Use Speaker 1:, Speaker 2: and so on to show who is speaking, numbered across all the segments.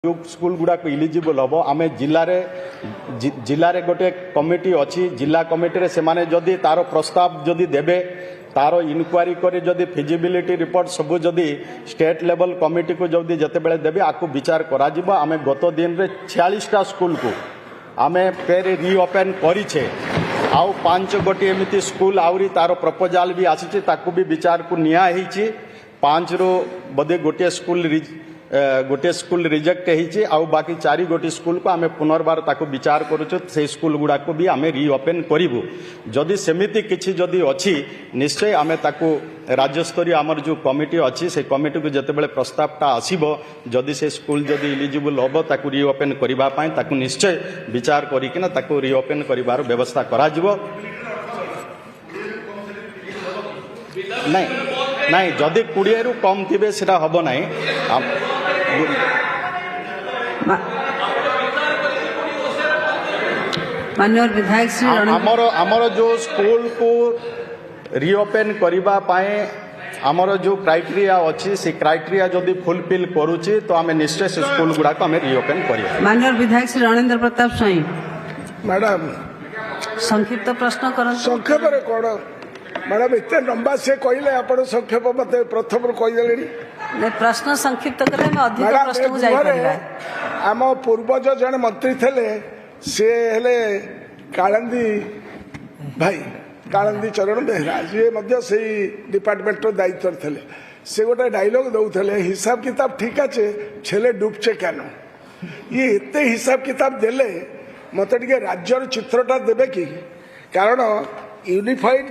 Speaker 1: जो school गुड़ाक eligible हम आम जिले गोटे कमिटी अच्छी जिला कमिटी से माने जदि तार प्रस्ताव जदि देबे तार इनक्वारी करे जदि फिजिबिलिटी रिपोर्ट सबू जदि स्टेट लेवल कमिटी को जदि जिते देबे आपको विचार करा आम गत दिन में 46टा स्कूल को आम फेर रिओपेन करिछे आउ 5 गोटी एमती स्कूल आउरी तार प्रपोजाल भी आसी ताकू भी विचार को निया ही 5 रो बदे गोटे स्कूल रिजेक्ट होती आउ बाकी 4 गोटी स्कूल को आम पुनर्बार ताको विचार करुचु से स्कूल गुड़ा को भी आम रिओपेन करूँ जदि सेमिति किछि जदि अच्छी निश्चय आम ताको राज्य स्तरीय आमर जो कमिटी अच्छी से कमिटी को जिते प्रस्तावटा आसीबो जदि से स्कूल जदि इलिजिबल हम ताको रिओपेन करने ताको निश्चय विचार करिकिना ताको रिओपेन करिवार व्यवस्था करा जिवो नहीं नहीं जदि 20 रु कम थे सेटा हम नहीं
Speaker 2: माननीय विधायक श्री
Speaker 1: आमर जो स्कूल को रिओपेन करबा पाए आमर जो क्राइटेरिया अच्छी से क्राइटेरिया जदि फुलफिल करूची तो आम निश्चय से स्कूल गुड़ा को आम रिओपेन करिया।
Speaker 2: माननीय विधायक श्री रणेंद्र प्रताप स्वाई
Speaker 3: मैडम
Speaker 2: संक्षिप्त प्रश्न कर
Speaker 3: संक्षेप कौन मैडम एत लंबा से कहले आप संक्षेप मत प्रथम कहीदेले
Speaker 2: प्रश्न संक्षिप्त कले अधिक प्रश्न को जाई परिबा।
Speaker 3: आम पूर्वज जन मंत्री थे से हेले कालंदी भाई कालंदी चरण बेहरा जी से डिपार्टमेंट दायित्व थे से गोटे डायलॉग दौले हिसाब किताब ठीक अच्छे छेले डूबचे क्या ये एत हिसाब किताब देले मत टे राज्यर चित्रटा देवे कि कारण unified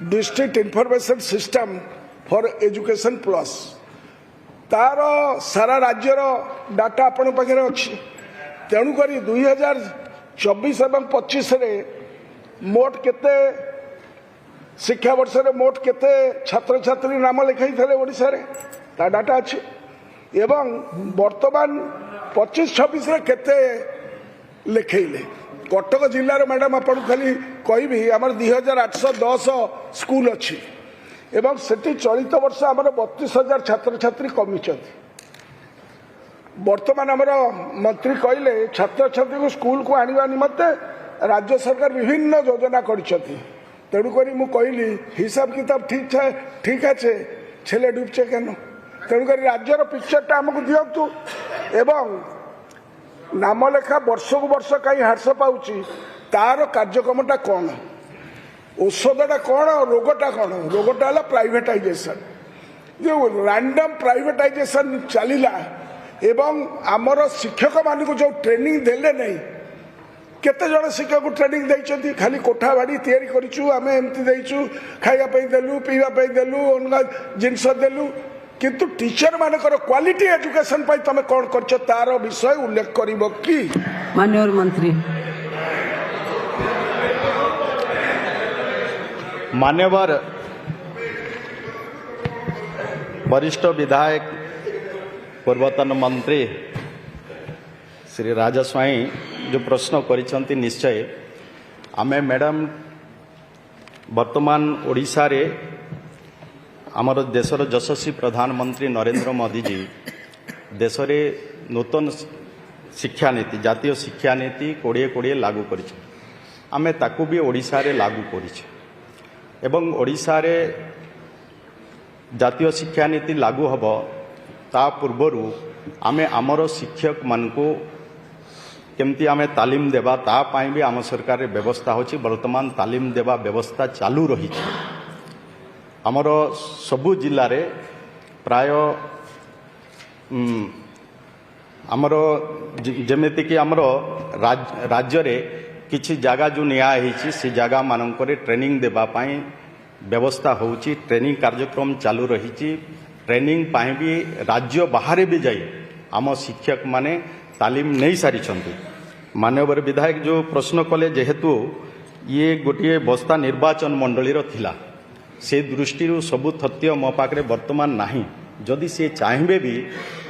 Speaker 3: district information system for education plus तार सारा राज्यर डाटा आपण पाखे अच्छी तेणुक 2024 एवं 25 मोट केते शिक्षा वर्ष मोट केते छात्र छात्री नाम लिखाई थे ओडिशा रे ता डाटा अच्छी एवं वर्तमान 25-26 केते लिखेले कटक जिलार मैडम आप खाली कहि आम 2810 स्कूल अच्छी एवं सेठी चलित वर्ष आम 32,000 छात्र छात्री कमी वर्तमान आमर मंत्री कहले छात्र छात्री को स्कूल को आने निमंते राज्य सरकार विभिन्न योजना करुक कहली हिसाब किताब ठीक अच्छे छेले डूबचे केन तेणुक राज्यर पिक्चरटा आमको दिंतु एवं नाम लेखा वर्ष को वर्ष कहीं ह्रास पाऊँच तार कार्यक्रमटा कौन औषधटा कौन रोगटा कौन रोगटा है प्राइवेटाइजेशन जो रैंडम प्राइवेटाइजेशन चलला एवं आमर शिक्षक मान जो ट्रेनिंग देले नहीं केते जन शिक्षक को ट्रेनिंग देइछंती खाली कोठा बाड़ी तैयारी करिछु आमे एमती देइछु खाइया पई देलु पीवा पई देलु ओनगा जिंस देलु किंतु टीचर मानकर क्वालिटी एजुकेशन पई तमे कोन करछ तार विषय उल्लेख करिवो की
Speaker 2: माननीय मंत्री
Speaker 1: मान्यवर वरिष्ठ विधायक पूर्वतन मंत्री श्री राजा स्वाई जो प्रश्न करिसंती निश्चय आमे मैडम वर्तमान ओडिशा रे आमर देशर यशस्वी प्रधानमंत्री नरेंद्र मोदी जी देश रे नूतन शिक्षा नीति जातीय शिक्षा नीति 2020 लागू करिছে आमे ताकू भी ओडिशा रे लागू करिছে एवं ओडिशा रे जातीय शिक्षा नीति लागू हब ता पूर्वरु आमे आमर शिक्षक मान को केमती आमे तालीम देबा ता पाई भी आम सरकार रे व्यवस्था होची वर्तमान तालीम देबा व्यवस्था चालू रही आमर सबु जिल्ला रे प्राय आमर जेमिति कि आमर राज्य रे किछि जगह जो निया होईची से जगह मानकरे ट्रेनिंग देबा पाई व्यवस्था होची ट्रेनिंग कार्यक्रम चालू रही ट्रेनिंग पाई भी राज्य बाहर भी जाई आम शिक्षक माने तालीम नहीं सारी माननीय विधायक जो प्रश्न कले जेहेतु ये गोटे बस्ता निर्वाचन मंडलीर थिला से दृष्टि सबु तथ्य मो पाखे वर्तमान नाही जदि से चाहिए भी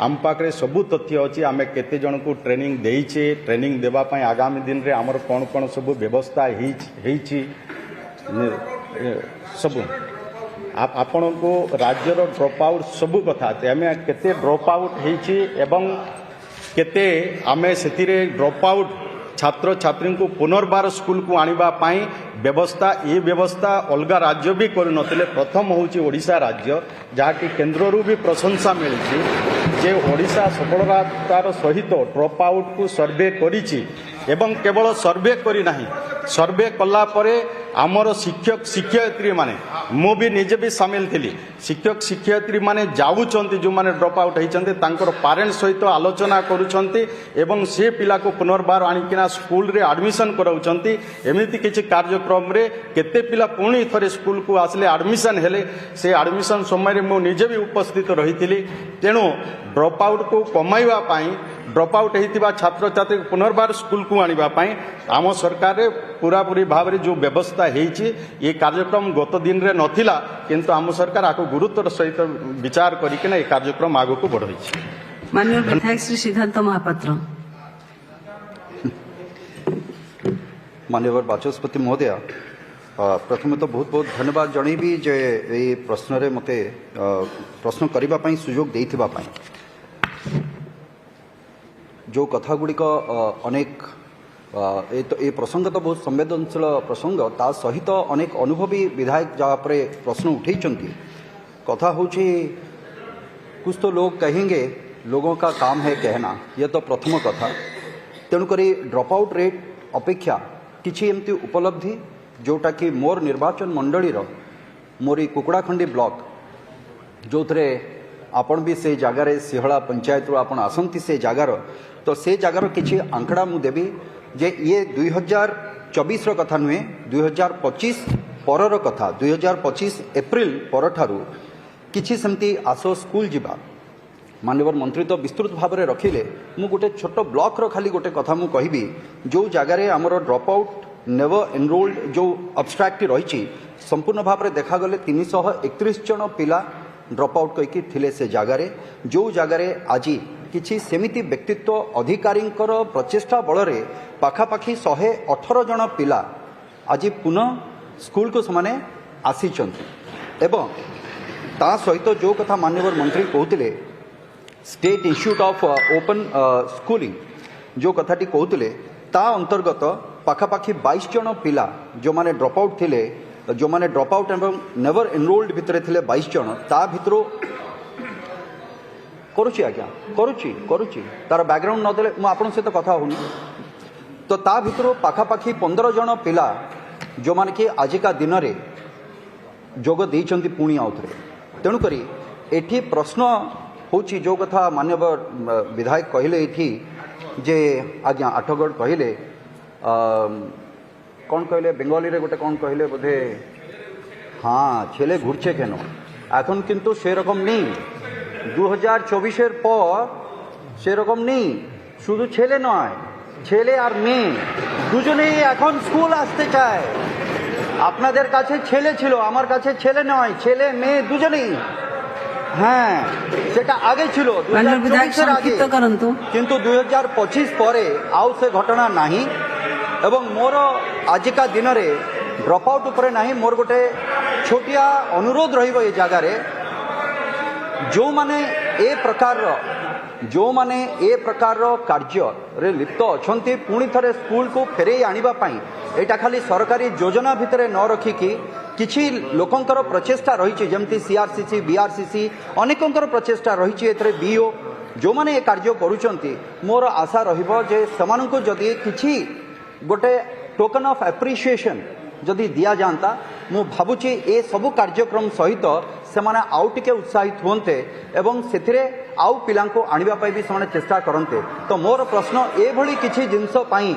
Speaker 1: आम पाखे सबु तथ्य अच्छी आम केते जन को ट्रेनिंग देइछे ट्रेनिंग देबा पाई आगामी दिन रे आमर कौन कौन सबु व्यवस्था होईची सबु आपण को राज्यर ड्रॉप आउट सबु कथा आम केते ड्रॉप आउट होईची एवं केते आमे सेतिरे ड्रॉप आउट छात्र छात्री को पुनर्बार स्कूल को आनिबा पाई व्यवस्था ये व्यवस्था अलगा राज्य भी करनथिले प्रथम होउची ओडिशा राज्य जहाँकि केन्द्ररू भी प्रशंसा मिली जे ओडिशा सफलतार सहित ड्रॉप आउट को सर्वे करिछि एवं केवल सर्वे करी नाही सर्वे कला परे आमर शिक्षक शिक्षयित्री माने मु भी निजे भी सामिल थी शिक्षक शिक्षयित्री माने जाऊँच जो माने ड्रॉप आउट होती पेरेंट्स सहित आलोचना करुँच एवं से पिला को पुनर्बार आणिकिना स्कूल रे एडमिशन कराउछंती एमिति किछि कार्यक्रम रे केते पिला पुणी थरे स्कूल को आसले एडमिशन हेले से एडमिशन समय मु निजे भी उपस्थित रही तेणु ड्रॉप आउट को कमाइबा पाई ड्रॉप आउट होता छात्र छात्री पुनर्बार स्कूल को आनिबा पाई आम सरकार रे पूरापूरी भाव में जो व्यवस्था होती ये कार्यक्रम गत दिन रे नथिला किंतु आम सरकार आपको गुरुत्वर सहित विचार करके कार्यक्रम आगु को बढ़ाई।
Speaker 2: माननीय विधायक श्री सिद्धांत महापात्र।
Speaker 4: माननीय बाचस्पति महोदय प्रथम तो बहुत बहुत धन्यवाद जनईबी जे ये प्रश्न रे मते प्रश्न करबा पई सुयोग देइथिबा पई जो कथा गुड़िक अनेक ये प्रसंग तो बहुत संवेदनशील प्रसंग ता सहित अनेक अनुभवी विधायक जहाँ पर प्रश्न उठेइचंती कथा होची कुछ तो लोग कहेंगे लोगों का काम है कहना यह तो प्रथम कथा तेणुकरी ड्रॉप आउट रेट अपेक्षा किछि एमती उपलब्धि जोटा कि मोर निर्वाचन मंडलीर मोरी कुकुड़ाखंडी ब्लॉक जो थे आपण भी से जगार सिहला पंचायत रू आपण आसंती से जगार तो से जगार किछि आंकड़ा मु देबी जे ये 2024 कथा नुहे 2025 परर कथा 2025 एप्रिल पर ठारू किछि सेमती आसो स्कूल जिबा माननीय मंत्री तो विस्तृत भाव में रखिले मु गोटे छोट ब्लॉक रो खाली गोटे कथा मु कहबी जो जगार आमर ड्रॉप आउट नेवर एनरोल्ड जो अब्स्ट्राक्ट रही संपूर्ण भाव में देखा गले 331 जन पिला ड्रॉप आउट कहीकि थिले से जगार जो जगार आज किछि सेमिति व्यक्तित्व अधिकारी प्रचेष्टा बल पाखापाखि 118 जन पिला आज पुनः स्कूल को समाने आसीचंती एवं ता सहित जो कथा माननीय मंत्री कहते state institute of open schooling जो कथाटी कहते ता अंतर्गत पाखापाखि 22 जन पिला जो माने ड्रॉप आउट थिले जो माने ड्रॉप आउट एवं नेवर एनरोल्ड भितर थिले 22 जन ता भितर करुची आज्ञा करुची तार बैकग्राउंड नदेले मु आपन सहित कथा होनी तो ता भितर पाखापाखि 15 जन पिला जो माने कि आजिका दिन रे जोग देइचंती पुणी आउथरे तेणु करी एठी प्रश्न होची जो कथा माननीय विधायक कहले एठी जे आज्ञा आठगढ़ कहले कौन कहले बेंगली रे गोटे कौन कहले बोधे हाँ छेले घुरछे केन एखन किंतु से रकम नहीं 2024 पर से रकम नहीं शुधु छेले नय छेले और मेये दुजनेই এখন স্কুল আসতে চায় আপনাদের কাছে ছেলে ছিল আমার কাছে ছেলে নয় ছেলে মেয়ে দুজনেই হ্যাঁ সেটা আগে ছিল 2024 আগে কিন্তু 2025 পরে আউ সে ঘটনা নাই এবং মোর আজিকা দিনরে ड्रॉप आउट उपरे नहीं मोर गोटे छोटिया अनुरोध रहिबो ए जगार जो माने ए प्रकार कार्य रे लिप्त अछंती पुणी थरे स्कूल को फेरे आनिबा पाई एटा खाली सरकारी योजना भितरे न रखिकी किछि लोकंकर प्रचेष्टा रही जमती सीआरसीसी बीआरसीसी अनेकंकर प्रचेष्टा रही एथरे बीओ जो माने ए कार्य करूचंती मोर आशा रहिबो जे समानंको जदी किछि गोटे टोकन ऑफ एप्रिसिएशन जदि दिया जाता मु भावुची ए सबु कार्यक्रम सहित से माने आउ टिके उत्साहित होते एवं सेथिरे आउ पिलां को आनिबा पाई भी से चेष्टा करते तो मोर प्रश्न ए भली किछि जिंस पाई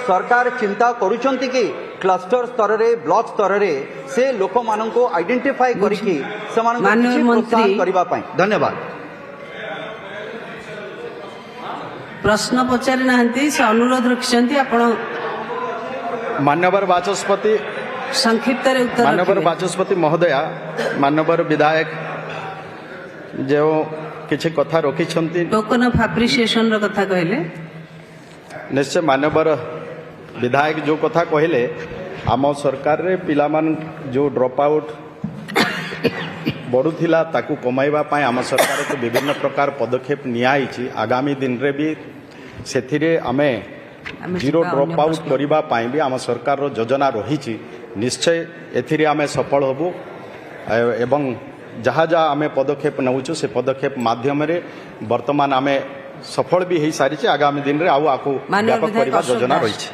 Speaker 4: सरकार चिंता करूचंती कि क्लस्टर स्तर रे ब्लॉक स्तर रे से लोक मानन को आइडेंटिफाई करिकि से मानन को प्रोत्साहन करिबा पाई धन्यवाद।
Speaker 2: प्रश्न पचारि नाहंती से अनुरोध रखिसंती आपण
Speaker 1: मान्यवर बाचस्पति
Speaker 2: संक्षिप्त रे उत्तर
Speaker 1: मान्यवर बाचस्पति महोदया मान्यवर विधायक जो किछि कथा रखिछंती
Speaker 2: टोकन ऑफ एप्रिसिएशन रो कथा कहले
Speaker 1: निश्चय मान्यवर विधायक जो कथा कहले आम सरकार रे पिलामान जो ड्रॉप आउट बढ़ुथिला ताकू कमाइबा पाई आम सरकार को विभिन्न प्रकार पदक्षेप नियाइछि आगामी दिन रे भी ସେଥିରେ ଆମେ
Speaker 2: ଆମେ
Speaker 1: ଜିରୋ
Speaker 2: ଯିବା
Speaker 1: ଡ୍ରପ୍
Speaker 2: ଅନ୍ୟ
Speaker 1: ଆଉଟ୍
Speaker 2: ପ୍ରଶ୍ନ।
Speaker 1: କରିବା ପାଇଁ ବି ଆମ ସରକାରର ଯୋଜନା ରହିଛି। ନିଶ୍ଚୟ ଏଥିରେ ଆମେ ସଫଳ ହେବୁ ଏବଂ ଯାହା ଯାହା ଆମେ ପଦକ୍ଷେପ ନେଉଛୁ ସେ ପଦକ୍ଷେପ ମାଧ୍ୟମରେ ବର୍ତ୍ତମାନ ଆମେ ସଫଳ ବି ହେଇସାରିଛେ। ଆଗାମୀ ଦିନରେ ଆଉ ଆକୁ
Speaker 2: ମାନ୍ୟବର
Speaker 1: ବ୍ୟାପକ
Speaker 2: ବିଧାୟକ
Speaker 1: କରିବା
Speaker 2: ଅଶୋକ
Speaker 1: ଯୋଜନା
Speaker 2: ଦାସ।
Speaker 1: ରହିଛି।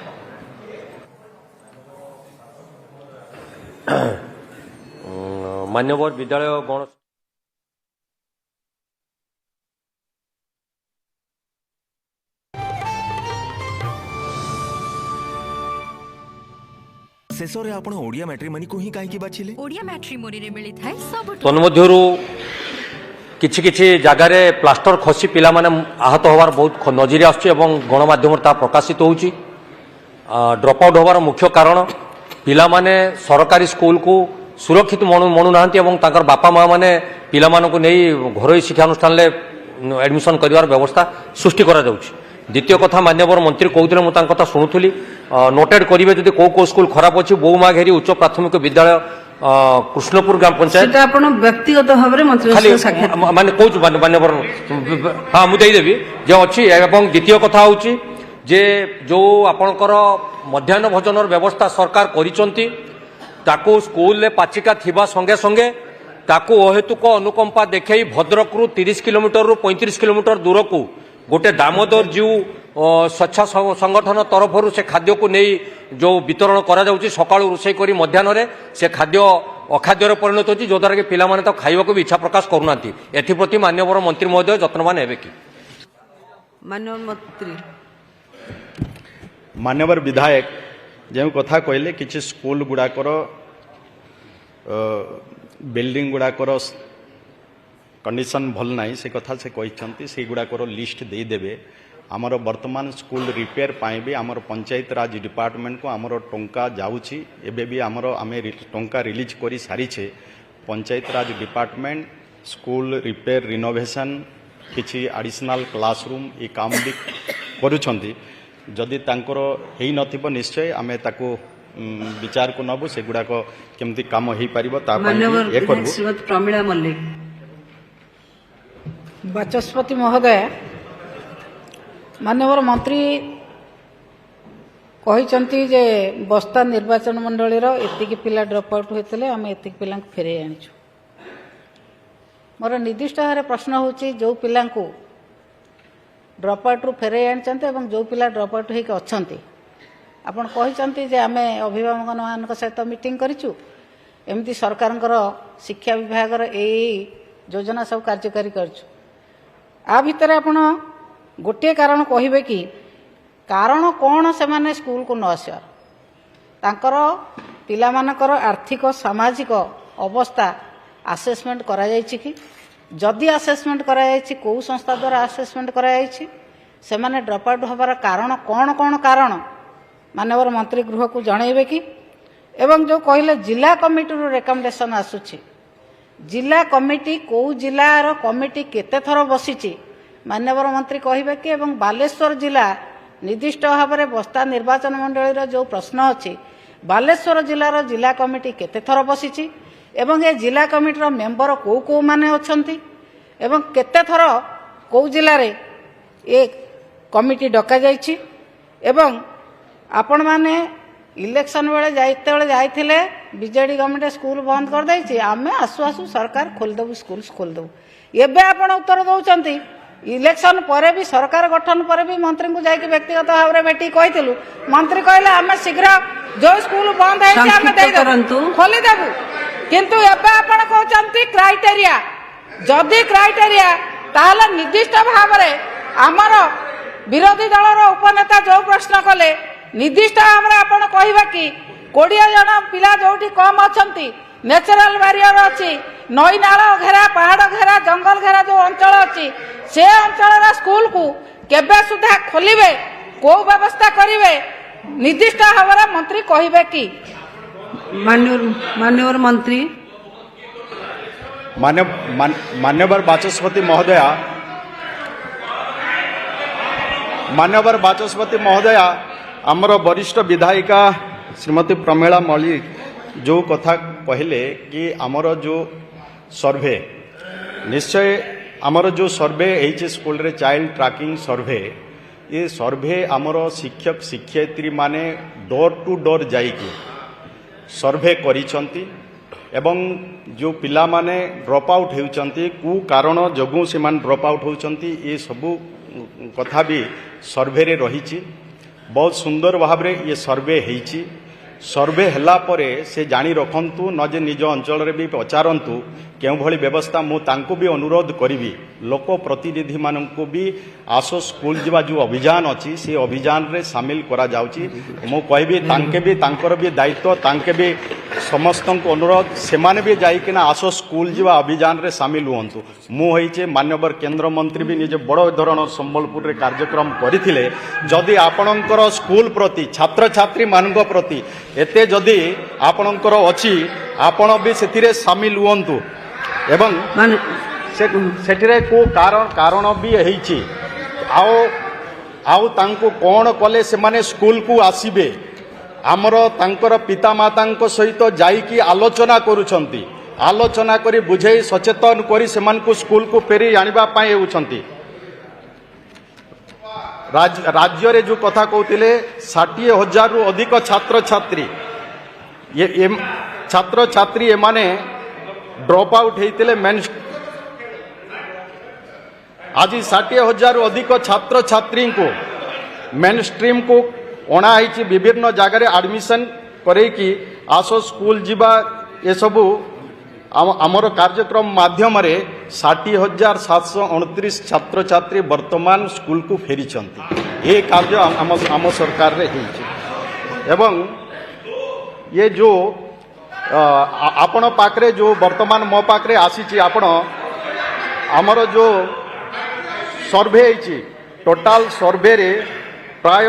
Speaker 5: ମାନ୍ୟବର ବିଦ୍ୟାଳୟ ଗଣ
Speaker 6: ଶେଷରେ ଆପଣ ଓଡ଼ିଆ ମ୍ୟାଟ୍ରିମୋନିକୁ ହିଁ କାହିଁକି ବାଛିଲେ?
Speaker 7: ଓଡ଼ିଆ ମ୍ୟାଟ୍ରିମୋନିରେ ମିଳିଥାଏ ସବୁଠୁ
Speaker 5: ତନ୍ମଧ୍ୟରୁ କିଛି କିଛି ଜାଗାରେ ପ୍ଲାଷ୍ଟର ଖସି ପିଲାମାନେ ଆହତ ହେବାର ବହୁତ ନଜିର ଆସୁଛି ଏବଂ ଗଣମାଧ୍ୟମରେ ତାହା ପ୍ରକାଶିତ ହେଉଛି। ଡ୍ରପ୍ ଆଉଟ୍ ହେବାର ମୁଖ୍ୟ କାରଣ ପିଲାମାନେ ସରକାରୀ ସ୍କୁଲକୁ ସୁରକ୍ଷିତ ମଣୁନାହାନ୍ତି ଏବଂ ତାଙ୍କର ବାପା ମା ମାନେ ପିଲାମାନଙ୍କୁ ନେଇ ଘରୋଇ ଶିକ୍ଷାନୁଷ୍ଠାନରେ ଆଡମିସନ୍ କରିବାର ବ୍ୟବସ୍ଥା ସୃଷ୍ଟି କରାଯାଉଛି। ଦ୍ୱିତୀୟ କଥା ମାନ୍ୟବର ମନ୍ତ୍ରୀ କହୁଥିଲେ, ମୁଁ ତାଙ୍କ କଥା ଶୁଣୁଥିଲି, ନୋଟେଡ୍ କରିବେ ଯଦି କେଉଁ କେଉଁ ସ୍କୁଲ ଖରାପ ଅଛି। ବୋଉମାଘେରି ଉଚ୍ଚ ପ୍ରାଥମିକ ବିଦ୍ୟାଳୟ, କୃଷ୍ଣପୁର ଗ୍ରାମ ପଞ୍ଚାୟତ
Speaker 2: ସେଟା ଆପଣ ବ୍ୟକ୍ତିଗତ ଭାବରେ ମନ୍ତ୍ରୀଙ୍କ
Speaker 5: ଖାଲି
Speaker 2: ସହ ସାକ୍ଷାତ
Speaker 5: ମାନେ କହୁଛୁ ମାନ୍ୟବର ହଁ ମୁଁ ଦେଇଦେବି ଯେ ଅଛି। ଏବଂ ଦ୍ୱିତୀୟ କଥା ହେଉଛି ଯେ ଯେଉଁ ଆପଣଙ୍କର ମଧ୍ୟାହ୍ନ ଭୋଜନର ବ୍ୟବସ୍ଥା ସରକାର କରିଛନ୍ତି ତାକୁ ସ୍କୁଲରେ ପାଚିକା ଥିବା ସଙ୍ଗେ ସଙ୍ଗେ ତାକୁ ଅହେତୁକ ଅନୁକମ୍ପା ଦେଖାଇ ଭଦ୍ରକରୁ 30 କିଲୋମିଟରରୁ 35 କିଲୋମିଟର ଦୂରକୁ ଗୋଟେ ଦାମୋଦର ଜିଉ ସ୍ୱଚ୍ଛ ସଂଗଠନ ତରଫରୁ ସେ ଖାଦ୍ୟକୁ ନେଇ ଯେଉଁ ବିତରଣ କରାଯାଉଛି ସକାଳୁ ରୋଷେଇ କରି ମଧ୍ୟାହ୍ନରେ ସେ ଖାଦ୍ୟ ଅଖାଦ୍ୟରେ ପରିଣତ ହେଉଛି, ଯଦ୍ୱାରା କି ପିଲାମାନେ ତାକୁ ଖାଇବାକୁ ବି ଇଚ୍ଛା ପ୍ରକାଶ କରୁନାହାନ୍ତି। ଏଥିପ୍ରତି ମାନ୍ୟବର ମନ୍ତ୍ରୀ ମହୋଦୟ ଯତ୍ନବାନ ହେବେ କି?
Speaker 2: ମାନ୍ୟବର ମନ୍ତ୍ରୀ
Speaker 1: ମାନ୍ୟବର ବିଧାୟକ ଯେଉଁ କଥା କହିଲେ କିଛି ସ୍କୁଲ ଗୁଡ଼ାକର ବିଲ୍ଡିଂ ଗୁଡ଼ାକର କଣ୍ଡିସନ୍ ଭଲ ନାହିଁ, ସେ କଥା ସେ କହିଛନ୍ତି। ସେଇଗୁଡ଼ାକର ଲିଷ୍ଟ ଦେଇଦେବେ। ଆମର ବର୍ତ୍ତମାନ ସ୍କୁଲ ରିପେୟାର ପାଇଁ ବି ଆମର ପଞ୍ଚାୟତ ରାଜ ଡିପାର୍ଟମେଣ୍ଟକୁ ଆମର ଟଙ୍କା ଯାଉଛି। ଏବେ ବି ଆମେ ଟଙ୍କା ରିଲିଜ୍ କରି ସାରିଛେ। ପଞ୍ଚାୟତ ରାଜ ଡିପାର୍ଟମେଣ୍ଟ ସ୍କୁଲ ରିପେୟାର ରିନୋଭେସନ୍ କିଛି ଆଡ଼ିସନାଲ୍ କ୍ଲାସରୁମ୍ ଏ କାମ ବି କରୁଛନ୍ତି। ଯଦି ତାଙ୍କର ହେଇନଥିବ ନିଶ୍ଚୟ ଆମେ ତାକୁ ବିଚାରକୁ ନେବୁ, ସେଗୁଡ଼ାକ କେମିତି କାମ ହେଇପାରିବ ତା ପାଇଁ
Speaker 2: ମାନ୍ୟବର
Speaker 1: ଇଏ
Speaker 2: ବିଧାୟକ
Speaker 1: କରିବୁ।
Speaker 2: ଶ୍ରୀମତୀ ପ୍ରମିଳା ମଲ୍ଲିକ
Speaker 8: ବାଚସ୍ପତି ମହୋଦୟ, ମାନ୍ୟବର ମନ୍ତ୍ରୀ କହିଛନ୍ତି ଯେ ବସ୍ତା ନିର୍ବାଚନ ମଣ୍ଡଳୀର ଏତିକି ପିଲା ଡ୍ରପ୍ ଆଉଟ୍ ହୋଇଥିଲେ ଆମେ ଏତିକି ପିଲାଙ୍କୁ ଫେରାଇ ଆଣିଛୁ। ମୋର ନିର୍ଦ୍ଦିଷ୍ଟ ଭାବରେ ପ୍ରଶ୍ନ ହେଉଛି ଯେଉଁ ପିଲାଙ୍କୁ ଡ୍ରପ୍ ଆଉଟ୍ରୁ ଫେରାଇ ଆଣିଛନ୍ତି ଏବଂ ଯେଉଁ ପିଲା ଡ୍ରପ୍ ଆଉଟ୍ ହୋଇକି ଅଛନ୍ତି, ଆପଣ କହିଛନ୍ତି ଯେ ଆମେ ଅଭିଭାବକମାନଙ୍କ ସହିତ ମିଟିଂ କରିଛୁ, ଏମିତି ସରକାରଙ୍କର ଶିକ୍ଷା ବିଭାଗର ଏଇ ଯୋଜନା ସବୁ କାର୍ଯ୍ୟକାରୀ କରିଛୁ। ଆ ଭିତରେ ଆପଣ ଗୋଟିଏ କାରଣ କହିବେ କି କାରଣ କ'ଣ ସେମାନେ ସ୍କୁଲକୁ ନ ଆସିବାର? ତାଙ୍କର ପିଲାମାନଙ୍କର ଆର୍ଥିକ ସାମାଜିକ ଅବସ୍ଥା ଆସେସମେଣ୍ଟ କରାଯାଇଛି କି? ଯଦି ଆସେସମେଣ୍ଟ କରାଯାଇଛି କେଉଁ ସଂସ୍ଥା ଦ୍ୱାରା ଆସେସମେଣ୍ଟ କରାଯାଇଛି? ସେମାନେ ଡ୍ରପ୍ ଆଉଟ୍ ହେବାର କାରଣ କ'ଣ କାରଣ ମାନ୍ୟବର ମନ୍ତ୍ରୀ ଗୃହକୁ ଜଣାଇବେ କି? ଏବଂ ଯେଉଁ କହିଲେ ଜିଲ୍ଲା କମିଟିରୁ ରେକମେଣ୍ଡେସନ୍ ଆସୁଛି, ଜିଲ୍ଲା କମିଟି କେଉଁ ଜିଲ୍ଲାର କମିଟି କେତେ ଥର ବସିଛି ମାନ୍ୟବର ମନ୍ତ୍ରୀ କହିବେ କି? ଏବଂ ବାଲେଶ୍ୱର ଜିଲ୍ଲା ନିର୍ଦ୍ଦିଷ୍ଟ ଭାବରେ ବସ୍ତା ନିର୍ବାଚନ ମଣ୍ଡଳୀର ଯେଉଁ ପ୍ରଶ୍ନ ଅଛି, ବାଲେଶ୍ୱର ଜିଲ୍ଲାର ଜିଲ୍ଲା କମିଟି କେତେ ଥର ବସିଛି ଏବଂ ଏ ଜିଲ୍ଲା କମିଟିର ମେମ୍ବର କେଉଁମାନେ ଅଛନ୍ତି ଏବଂ କେତେ ଥର କେଉଁ ଜିଲ୍ଲାରେ ଏ କମିଟି ଡକାଯାଇଛି? ଏବଂ ଆପଣମାନେ ଇଲେକ୍ସନ ବେଳେ ଯେତେବେଳେ ଯାଇଥିଲେ ବିଜେଡି ଗଭର୍ଣ୍ଣମେଣ୍ଟ ସ୍କୁଲ ବନ୍ଦ କରିଦେଇଛି, ଆମେ ଆସୁ ଆସୁ ସରକାର ଖୋଲିଦେବୁ ସ୍କୁଲ ଖୋଲିଦେବୁ। ଏବେ ଆପଣ ଉତ୍ତର ଦେଉଛନ୍ତି ଇଲେକ୍ସନ ପରେ ବି ସରକାର ଗଠନ ପରେ ବି ମନ୍ତ୍ରୀଙ୍କୁ ଯାଇକି ବ୍ୟକ୍ତିଗତ ଭାବରେ ଭେଟିକି କହିଥିଲୁ, ମନ୍ତ୍ରୀ କହିଲେ ଆମେ ଶୀଘ୍ର ଯେଉଁ ସ୍କୁଲ ବନ୍ଦ ହେଇଛି ଆମେ ଦେଇଦେବୁ ଖୋଲିଦେବୁ। କିନ୍ତୁ ଏବେ ଆପଣ କହୁଛନ୍ତି କ୍ରାଇଟେରିଆ, ଯଦି କ୍ରାଇଟେରିଆ ତାହେଲେ ନିର୍ଦ୍ଦିଷ୍ଟ ଭାବରେ ଆମର ବିରୋଧୀ ଦଳର ଉପନେତା ଯେଉଁ ପ୍ରଶ୍ନ କଲେ ନିର୍ଦ୍ଦିଷ୍ଟ ଭାବରେ ଆପଣ କହିବେ କି 20 ଜଣ ପିଲା ଯୋଉଠି କମ୍ ଅଛନ୍ତି, ନ୍ୟାଚୁରାଲ ବ୍ୟାରିୟର ଅଛି, ନଈ ନାଳ ଘେରା ପାହାଡ଼ ଘେରା ଜଙ୍ଗଲ ଘେରା ଯେଉଁ ଅଞ୍ଚଳ ଅଛି ସେ ଅଞ୍ଚଳର ସ୍କୁଲକୁ କେବେ ସୁଦ୍ଧା ଖୋଲିବେ, କୋଉ ବ୍ୟବସ୍ଥା କରିବେ ନିର୍ଦ୍ଦିଷ୍ଟ ଭାବରେ ମନ୍ତ୍ରୀ କହିବେ କି?
Speaker 2: ମାନ୍ୟବର ମନ୍ତ୍ରୀ
Speaker 1: ମାନ୍ୟବର ବାଚସ୍ପତି ମହୋଦୟା, ଆମର ବରିଷ୍ଠ ବିଧାୟିକା ଶ୍ରୀମତୀ ପ୍ରମିଳା ମଲ୍ଲିକ ଯେଉଁ କଥା କହିଲେ କି ଆମର ଯେଉଁ ସର୍ଭେ, ନିଶ୍ଚୟ ଆମର ଯେଉଁ ସର୍ଭେ ହେଇଛି ସ୍କୁଲରେ ଚାଇଲ୍ଡ ଟ୍ରାକିଂ ସର୍ଭେ, ये सर्भे आमर शिक्षक शिक्षयित्री माने डोर टू डोर जाइकी सर्भे करिसंती एवं जो पिला माने ड्रॉप आउट होउचंती कु कारण जोगु से मान ड्रॉप आउट होउचंती ये सबू कथा भी सर्भे रे रहिछि। बहुत सुंदर भाव रे ये सर्भे हेइछि। सर्भे हला परे से जानी रखंतु न जे निज अंचल रे भी पचारंतु केउ भली व्यवस्था मु तांको भी अनुरोध करिवि लोक प्रतिनिधि माननको भी आसो स्कूल जीवा जो अभियान अछि से अभियान रे शामिल करा जाउची। मु कहबी तांके भी तांकर भी दायित्व तांके भी समस्तक अनुरोध से माने भी जाई कि ना आसो स्कूल जीवा अभियान रे शामिल हुअंतु। मु होइचे माननीय केंद्र मंत्री भी निजे बड़ धरण संबलपुर रे कार्यक्रम करिथिले जदि आपणकर स्कूल प्रति छात्र छात्री मानक प्रति एते जदि आपणकर अछि आपण भी सेथिरे शामिल हुअंतु एवं सेठिरे को कारण भी हेइछि आउ तांको कोण कले से माने स्कूल को आसीबे आमर तांकर पिता मातांको सहित जाइकी आलोचना करूछंती आलोचना करी बुझेई सचेतन करी सेमानकु स्कूल को फेरी आनिबा पाए हेउछंती। राज्य रे जो कथा कहतिले 60,000 रु अधिक छात्र छात्री ये छात्र छात्री एमाने ड्रॉप आउट हेतिले मेन आज 60,000 रु अधिक छात्र छात्री को मेन स्ट्रीम को अणा होइछि विभिन्न जगह एडमिशन करेकी आसो स्कूल जीवा ये सबू आमर कार्यक्रम माध्यम रे 60,729 छात्र छात्री वर्तमान स्कूल को फेरी ये कार्य आम सरकार रे हेइछि। एवं ये जो आपण पाखरे जो वर्तमान मो पाखरे आसीछि आपण आमर जो सर्भे हेइछि टोटाल सर्भे रे प्राय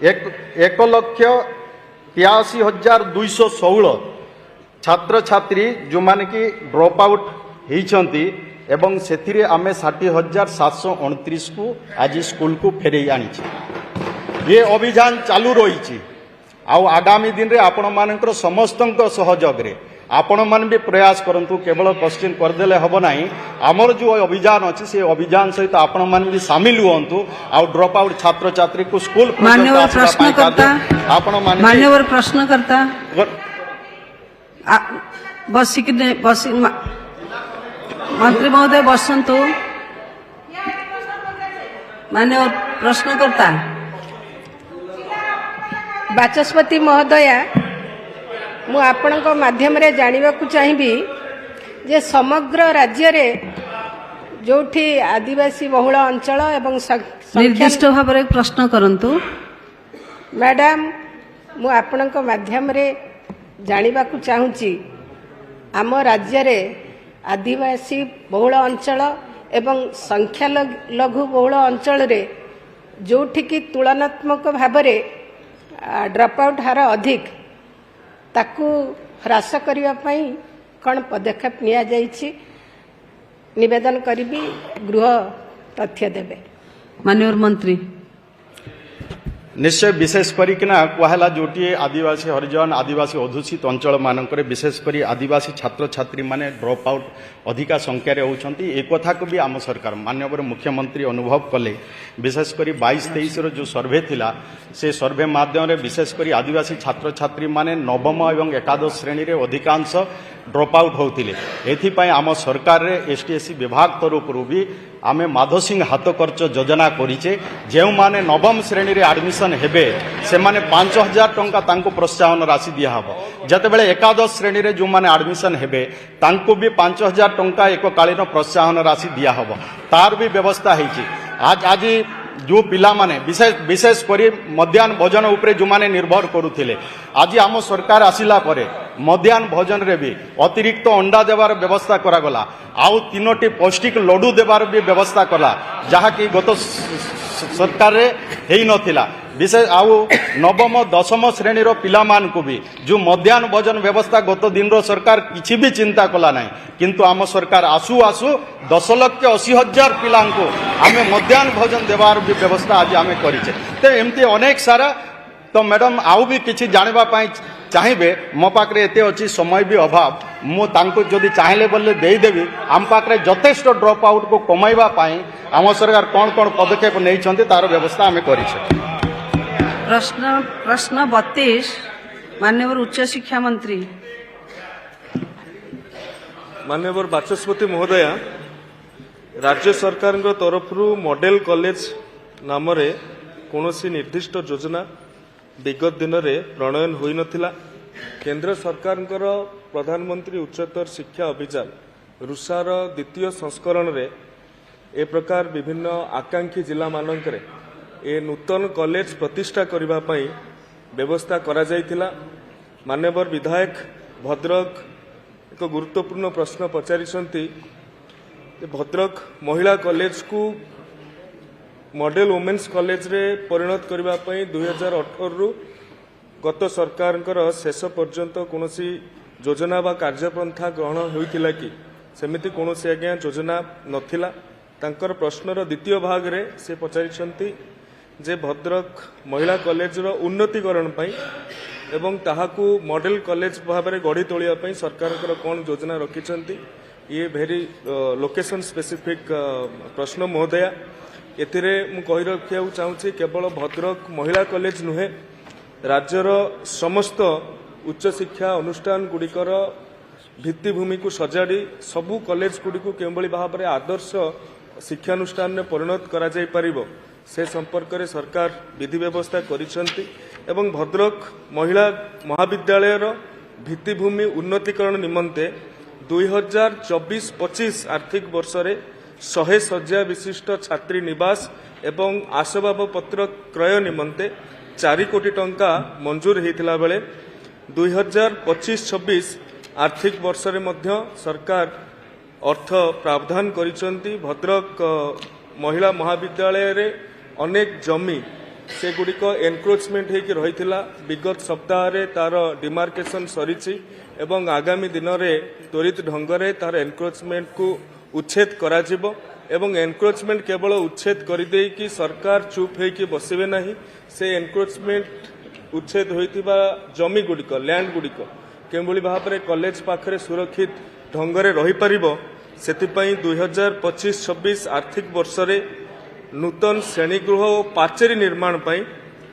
Speaker 1: 1,83,216 छात्र छात्री जो माने कि ड्रॉप आउट होइछंती एवं सेथिरे आमे 60,729 को आज स्कूल को फेरे आनिछि। ये अभियान चालू रही आउ आगामी दिन रे आपण मानकर समस्तक सहयोग रे आपण मान भी प्रयास करंतु केवल क्वेश्चन करदेले हबो नाही आमर जो अभियान अछि से अभियान सहित आपण मान भी शामिल हुअंतु आउ ड्रॉप आउट छात्र छात्री को स्कूल
Speaker 2: मान्यवर प्रश्नकर्ता
Speaker 1: आपण मान
Speaker 2: मान्यवर प्रश्नकर्ता बसिक मंत्री महोदय बसंतु मान्यवर प्रश्नकर्ता
Speaker 9: बाचस्पति महोदया मु आपणक माध्यम रे जानिबाकु चाहिबी जे समग्र राज्य रे जोठी आदिवासी बहुल अंचल एवं
Speaker 2: निर्दिष्ट भाव रे प्रश्न करंतु।
Speaker 9: मैडम मु आपणक माध्यम रे जानिबाकु चाहूची आम राज्य रे आदिवासी बहुल अंचल एवं संख्या लघु बहुल अंचल रे जोठी की तुलनात्मक भाव रे ड्रॉप आउट हार अधिक ताकू ह्रास करने कौन पदक्षेप निया जाइछि निवेदन करी गृह तथ्य देवे।
Speaker 2: माननीय मंत्री
Speaker 1: निश्चय विशेष करिकिना कहला जोटी आदिवासी हरिजन आदिवासी अधूषित अंचल मानक विशेष करी आदिवासी छात्र छात्री माने ड्रॉप आउट अधिका संख्यार होती एक कथा को भी आम सरकार माननीय मुख्यमंत्री अनुभव कले विशेष करी 22-23 जो सर्भे थिला से सर्भे माध्यम विशेष करी आदिवासी छात्र छात्री माने नवम एवं एकादश श्रेणी रे अधिकांश ड्रॉप आउट होतिले एथिपाई आम सरकार रे एसटीएससी विभाग तरफ भी आमे माधव सिंह हाथ खर्च योजना करिचे जे माने नवम श्रेणी रे एडमिशन हेबे से माने 5,000 टंका तांको प्रोत्साहन राशि दिया हबो जतेबेले एकादश श्रेणी रे जो माने एडमिशन हेबे तांको भी 5,000 टंका एक कालीन प्रोत्साहन राशि दिया हबो तार भी व्यवस्था हेछि। आज जो पिला माने विशेष करी मध्याह्न भोजन उपरे जो माने निर्भर करुथिले आज आम सरकार आसिला परे मध्याह्न भोजन रे भी अतिरिक्त अंडा देवार व्यवस्था करा गला आउ 3टी पौष्टिक लड्डू देवार भी व्यवस्था कला जहा कि गत सरकार रे हेई नथिला विशेष आउ नवम दशम श्रेणी रो पिला मान को भी जो मध्याह्न भोजन व्यवस्था गत दिन रो सरकार किछि भी चिंता कला नाही किंतु आम सरकार आसु आसु 10,80,000 पिला को आमे मध्याह्न भोजन देवार भी व्यवस्था आज आमे करिचे ते एमती अनेक सारा तो मैडम आउ भी किछि जानिबा पाई ଚାହିଁବେ ମୋ ପାଖରେ ଏତେ ଅଛି ସମୟ ବି ଅଭାବ ମୁଁ ତାଙ୍କୁ ଯଦି ଚାହିଁଲେ ବୋଲେ ଦେଇଦେବି ଆମ ପାଖରେ ଯଥେଷ୍ଟ ଡ୍ରପ୍ ଆଉଟ୍କୁ କମାଇବା ପାଇଁ ଆମ ସରକାର କ'ଣ କ'ଣ ପଦକ୍ଷେପ ନେଇଛନ୍ତି ତାର ବ୍ୟବସ୍ଥା ଆମେ କରିଛୁ।
Speaker 2: प्रश्न 32 माननीय उच्च शिक्षा मंत्री।
Speaker 10: माननीय बाचस्पति महोदया, राज्य सरकार तरफ मॉडल कॉलेज नाम कौन निर्दिष्ट योजना विगत दिन में प्रणयन हो नथिला। केंद्र सरकार प्रधानमंत्री उच्चतर शिक्षा अभियान रुषार द्वितीय संस्करण रे ए प्रकार विभिन्न आकांक्षी जिला मानकरे ए नूतन कॉलेज प्रतिष्ठा करबा पई व्यवस्था करा जायतिला। माननीय विधायक भद्रक एक गुरुत्वपूर्ण प्रश्न पचारिछंती। भद्रक महिला कॉलेज को मॉडल वुमेन्स कॉलेज रे परिणत करबा पई 2018 रु गत सरकार शेष पर्यंत कौन योजना बा कार्यपंथा ग्रहण होइतिला कि सेमिति कौन आज्ञा योजना नथिला। तांकर प्रश्नर द्वितीय भाग रे से पचारिछंती जे भद्रक महिला कॉलेज रो उन्नतीकरण पई एवं ताहाकू मॉडल कॉलेज भाव में गढ़ी तोलिया पई सरकार कौन योजना रखिछंती। ये भेरी लोकेशन स्पेसिफिक प्रश्न महोदया। एथिरे मु कहि रखिया चाहूची केवल भद्रक महिला कॉलेज नुहे राज्यर समस्त उच्च शिक्षा अनुष्ठान गुड़िकर भित्तिभूमि को सजाड़ी सबू कॉलेज गुड़िक केवली भाव में आदर्श शिक्षानुष्ठान में परिणत करा जाय परिबो से संपर्क में सरकार विधि व्यवस्था करिसेंती। एवं भद्रक महिला महाविद्यालय भित्तिभूमि उन्नतीकरण निमंते 2024-25 आर्थिक वर्ष रे 100 शଯ୍ୟା विशिष्ट छात्री निवास एवं आसबाब पत्र क्रय निमंते 4 कोटी टंका मंजूर होता बेले 2025-26 आर्थिक वर्ष रे मध्य सरकार अर्थ प्रावधान करिसेंती। भद्रक महिला महाविद्यालय रे अनेक जमी से गुड़िक एनक्रोचमेंट होकर रही विगत सप्ताह रे तार डिमार्केशन सरीची एवं आगामी दिन में त्वरित ढंग से तार एनक्रोचमेंट को उच्छेद कराजिबो एवं एनक्रोचमेंट केवल उच्छेद करदे कि सरकार चुप होकर बसबे नहीं। से एनक्रोचमेंट उच्छेद होइतिबा जमी गुड़िक लैंड गुड़िक केवली भाव में कॉलेज पाखरे सुरक्षित ढंग से रही पारिबो सेतिपई 2025-26 आर्थिक वर्ष रे नूतन श्रेणीगृह और पाचेरी निर्माण पर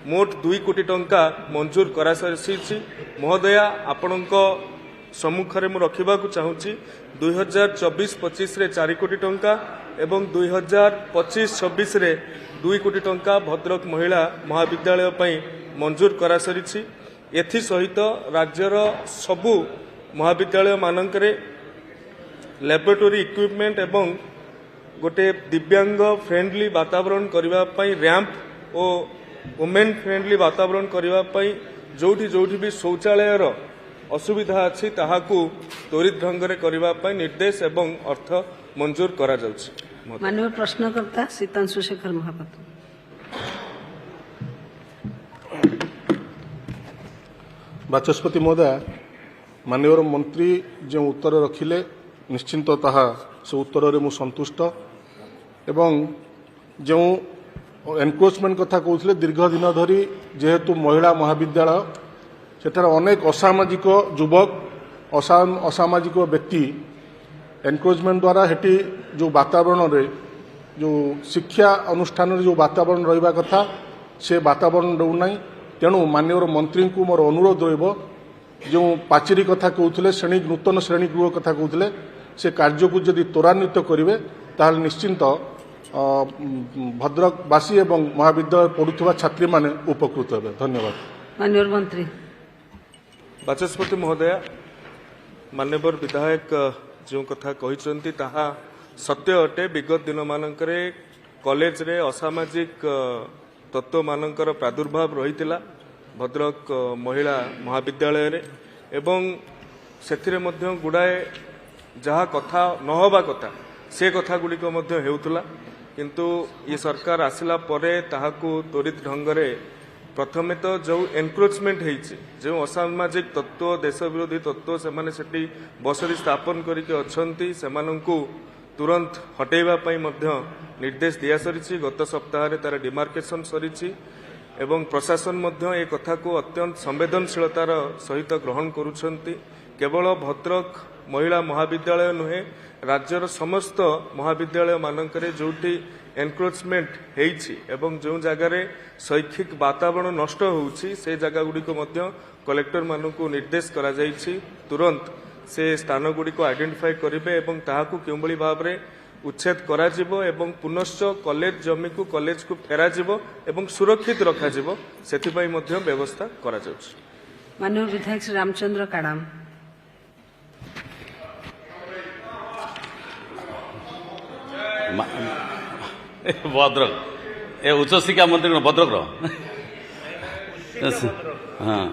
Speaker 10: मोट 2 कोटी टंका मंजूर करा सारिछि। महोदया आपणक सम्मुखरे मु रखिबा को चाहूची 2024-25 रे 4 कोटी टंका एवं 2025-26 रे 2 कोटी टंका भद्रक महिला महाविद्यालय पर मंजूर करा सारिछि। एथि सहित राज्यर सबु महाविद्यालय मानकरे लैबोरेटरी इक्विपमेंट एवं गोटे दिव्यांग फ्रेंडली वातावरण करने रैंप और वुमेन फ्रेंडली वातावरण करने जोठी जोठी भी शौचालयर असुविधा अच्छी ताहाकू त्वरित ढंग से करने निर्देश एवं अर्थ मंजूर करा जाउछि।
Speaker 2: माननीय प्रश्नकर्ता सीतांशु शेखर महापात्र।
Speaker 11: बाचस्पति महोदय, माननीय मंत्री जो उत्तर रखिले निश्चिंत ताहा से उत्तर रे मु संतुष्ट एवं जो एनक्रोचमेंट कथा कहते दीर्घ दिन धरी जेहेतु महिला महाविद्यालय सेठार अनेक असामाजिक युवक असामाजिक व्यक्ति एनक्रोचमेंट द्वारा हेटी जो वातावरण रे जो शिक्षा अनुष्ठान रे जो वातावरण रहिबा कथा से वातावरण रहूना। तेणु माननीय मंत्री को मोर अनुरोध रहिबो जो पाचेरी कथा कहते श्रेणी नूतन श्रेणीगृह कथा कहते से कार्य को जदि त्वरान्वित करेंगे ताल निश्चिंत भद्रकवासी एवं महाविद्यालय पढ़ुवा छात्री माने उपकृत हेबे। धन्यवाद।
Speaker 2: माननीय मंत्री।
Speaker 10: बाचस्पति महोदया, माननीय विधायक जो कथा कहिसंती ताहा सत्य अटे। विगत दिन मानकरे कॉलेज रे असामाजिक तत्व मानकर प्रादुर्भाव रहितिला भद्रक महिला महाविद्यालय रे एवं सेथिरे मध्य गुड़ाए जहाँ कथा नहबा कथा से कथा गुड़िक हेउतला किंतु ये सरकार आसिला परे ताहाकू त्वरित ढंग से प्रथमे तो जो एनक्रोचमेंट होइछि जो असामाजिक तत्व देश विरोधी तत्व से माने सेठी बसरी स्थापन करके अछंती सेमानंकु तुरंत हटेबा पई मध्य निर्देश दिया सरिछि। गत सप्ताह रे तार डिमार्केशन सरिछि ଏବଂ ପ୍ରଶାସନ ମଧ୍ୟ ଏ କଥାକୁ ଅତ୍ୟନ୍ତ ସମ୍ବେଦନଶୀଳତାର ସହିତ ଗ୍ରହଣ କରୁଛନ୍ତି। କେବଳ ଭଦ୍ରକ ମହିଳା ମହାବିଦ୍ୟାଳୟ ନୁହେଁ, ରାଜ୍ୟର ସମସ୍ତ ମହାବିଦ୍ୟାଳୟ ମାନଙ୍କରେ ଯେଉଁଠି ଏନକ୍ରୋଚମେଣ୍ଟ ହେଇଛି ଏବଂ ଯେଉଁ ଜାଗାରେ ଶୈକ୍ଷିକ ବାତାବରଣ ନଷ୍ଟ ହେଉଛି ସେ ଜାଗାଗୁଡ଼ିକୁ ମଧ୍ୟ କଲେକ୍ଟରମାନଙ୍କୁ ନିର୍ଦ୍ଦେଶ କରାଯାଇଛି ତୁରନ୍ତ ସେ ସ୍ଥାନଗୁଡ଼ିକୁ ଆଇଡେଣ୍ଟିଫାଏ କରିବେ ଏବଂ ତାହାକୁ କେଉଁଭଳି ଭାବରେ ଉଚ୍ଛେଦ କରାଯିବ ଏବଂ ପୁନଶ୍ଚ କଲେଜ ଜମିକୁ କଲେଜକୁ ଫେରାଯିବ ଏବଂ ସୁରକ୍ଷିତ ରଖାଯିବ ସେଥିପାଇଁ ମଧ୍ୟ ବ୍ୟବସ୍ଥା କରାଯାଉଛି।
Speaker 2: माननीय विधायक श्री रामचंद्र काड़ाम।
Speaker 12: भद्रक ए उच्च शिक्षा मंत्री भद्रक हाँ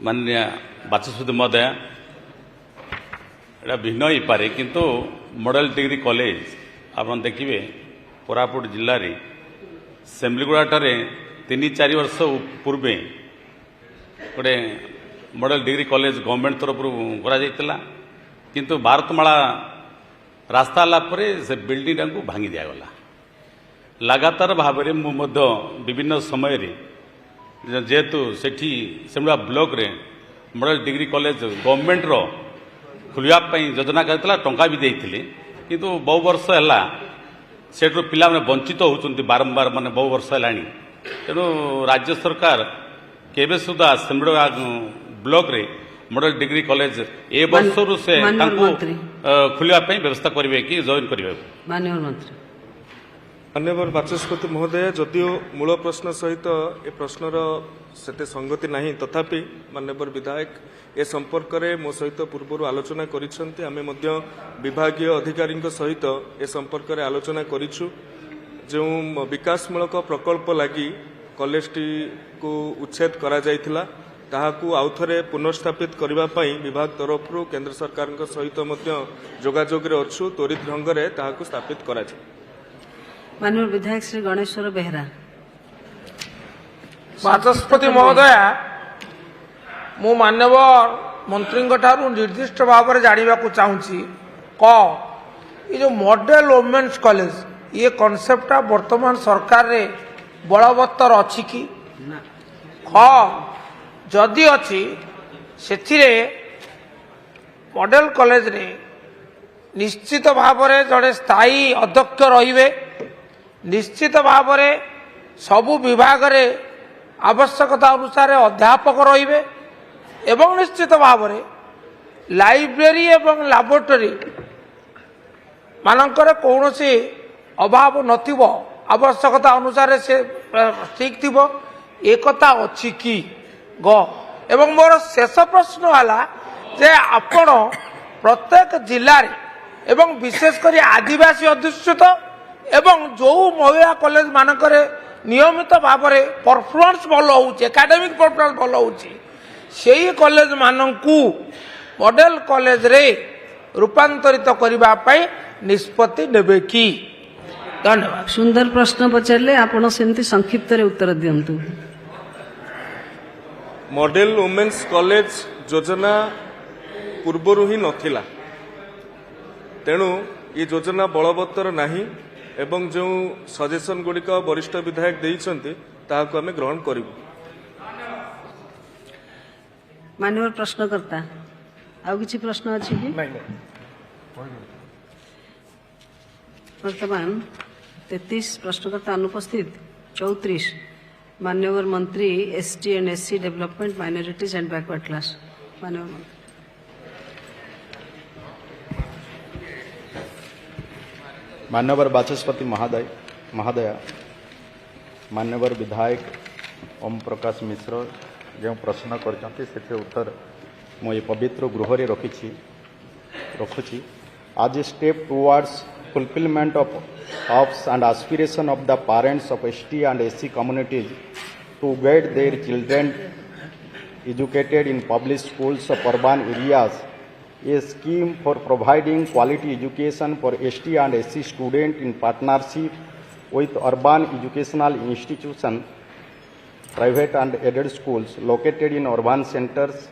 Speaker 12: माननीय बाचस्पति महोदय एटा भिन्न हो पारे किंतु मॉडल डिग्री कॉलेज आप देखिए कोरापुट जिले में सेम्बलीगुड़ा 3-4 वर्ष पूर्वे गोटे मॉडल डिग्री कॉलेज गवर्नमेंट तरफ करा किंतु भारतमाला रास्ता आला परे से बिल्डिंग को भांगी दिगला लगातार भाव में विभिन्न समय जेहेतु सेठी सेमुड़ा ब्लॉक रे मॉडल डिग्री कॉलेज गवर्नमेंट रो खुलवाई योजना करता टंका भी देते किंतु बहु वर्ष है सेठू पिला वंचित होती बारंबार माने बहु वर्ष है तेणु राज्य सरकार केबे सुधा सेमुड़ा ब्लॉक रे मॉडल डिग्री कॉलेज ए वर्ष से खुलवाई व्यवस्था करेंगे कि जॉइन करेंगे।
Speaker 2: माननीय मंत्री
Speaker 10: माननीय बाचस्पति महोदय जदिओ मूल प्रश्न सहित ए प्रश्नर सेते संगति नहीं तथापि माननीय विधायक ए संपर्क में मो सहित पूर्व आलोचना करिसेंती आमे मध्य विभागीय अधिकारी सहित ए संपर्क में आलोचना करिछु जो विकासमूलक प्रकल्प लगी कॉलेज को उच्छेद करा जायथिला ताहाकू आउथरे पुनर्स्थापित करबा पई विभाग तरफ केंद्र सरकार सहित जोगाजोग रे अछु त्वरित ढंग रे ताहाकू स्थापित करा जाय।
Speaker 2: माननीय विधायक श्री गणेश्वर बेहरा।
Speaker 13: बाचस्पति महोदय मु मानव मंत्री निर्दिष्ट भाव में जानवा चाहूँगी ये जो मॉडल वोमेन्स कॉलेज ये कॉन्सेप्ट वर्तमान सरकार रे बलवत्तर अच्छी कि जदि अच्छी से मॉडल कॉलेज रे निश्चित भाव में जड़े स्थायी अध्यक्ष रहिबे निश्चित भाव में सबु विभाग रे आवश्यकता अनुसार अध्यापक रहिबे एवं निश्चित भाव में लाइब्रेरी एवं लैबोरेटरी मानकर कौन सी अभाव नथिबो आवश्यकता अनुसार से ठीक थिबो एकता अछि कि एवं मोर शेष प्रश्न है जे आपण प्रत्येक जिले एवं विशेषकर आदिवासी अध्युषित एवं जो महिला कॉलेज मानकर नियमित भाव में परफॉर्मेंस भल हो एकेडमिक परफॉर्मेंस भल हो कॉलेज मानकू मॉडल कॉलेज रे रूपांतरित करने निष्पत्ति नेबे कि। धन्यवाद।
Speaker 2: सुंदर प्रश्न पचारे आपण सेमती संक्षिप्त रे उत्तर दियंतु।
Speaker 10: मॉडल वोमेन्स कॉलेज योजना पूर्वर ही नथिला तेणु ये योजना बलवत्तर नहीं एवं जो सजेशन गुड़िक वरिष्ठ विधायक देइछन्ति ताहाको आमे ग्रहण करिबु।
Speaker 2: माननीय प्रश्नकर्ता आउ किछि प्रश्न अछि कि वर्तमान 33 प्रश्नकर्ता अनुपस्थित 34 माननीय मंत्री ST and SC development minorities and backward class. माननीय मंत्री
Speaker 1: मान्यवर बाचस्पति महोदय मान्यवर विधायक ओम प्रकाश मिश्र जो प्रश्न करते उत्तर मुझे पवित्र गृह रखुची आज a step towards fulfillment of hopes and aspiration of the parents of ST and SC communities to get their children educated in public schools of urban areas. A scheme for providing quality education for ST and SC students in partnership with urban educational institutions, private and aided schools located in urban centers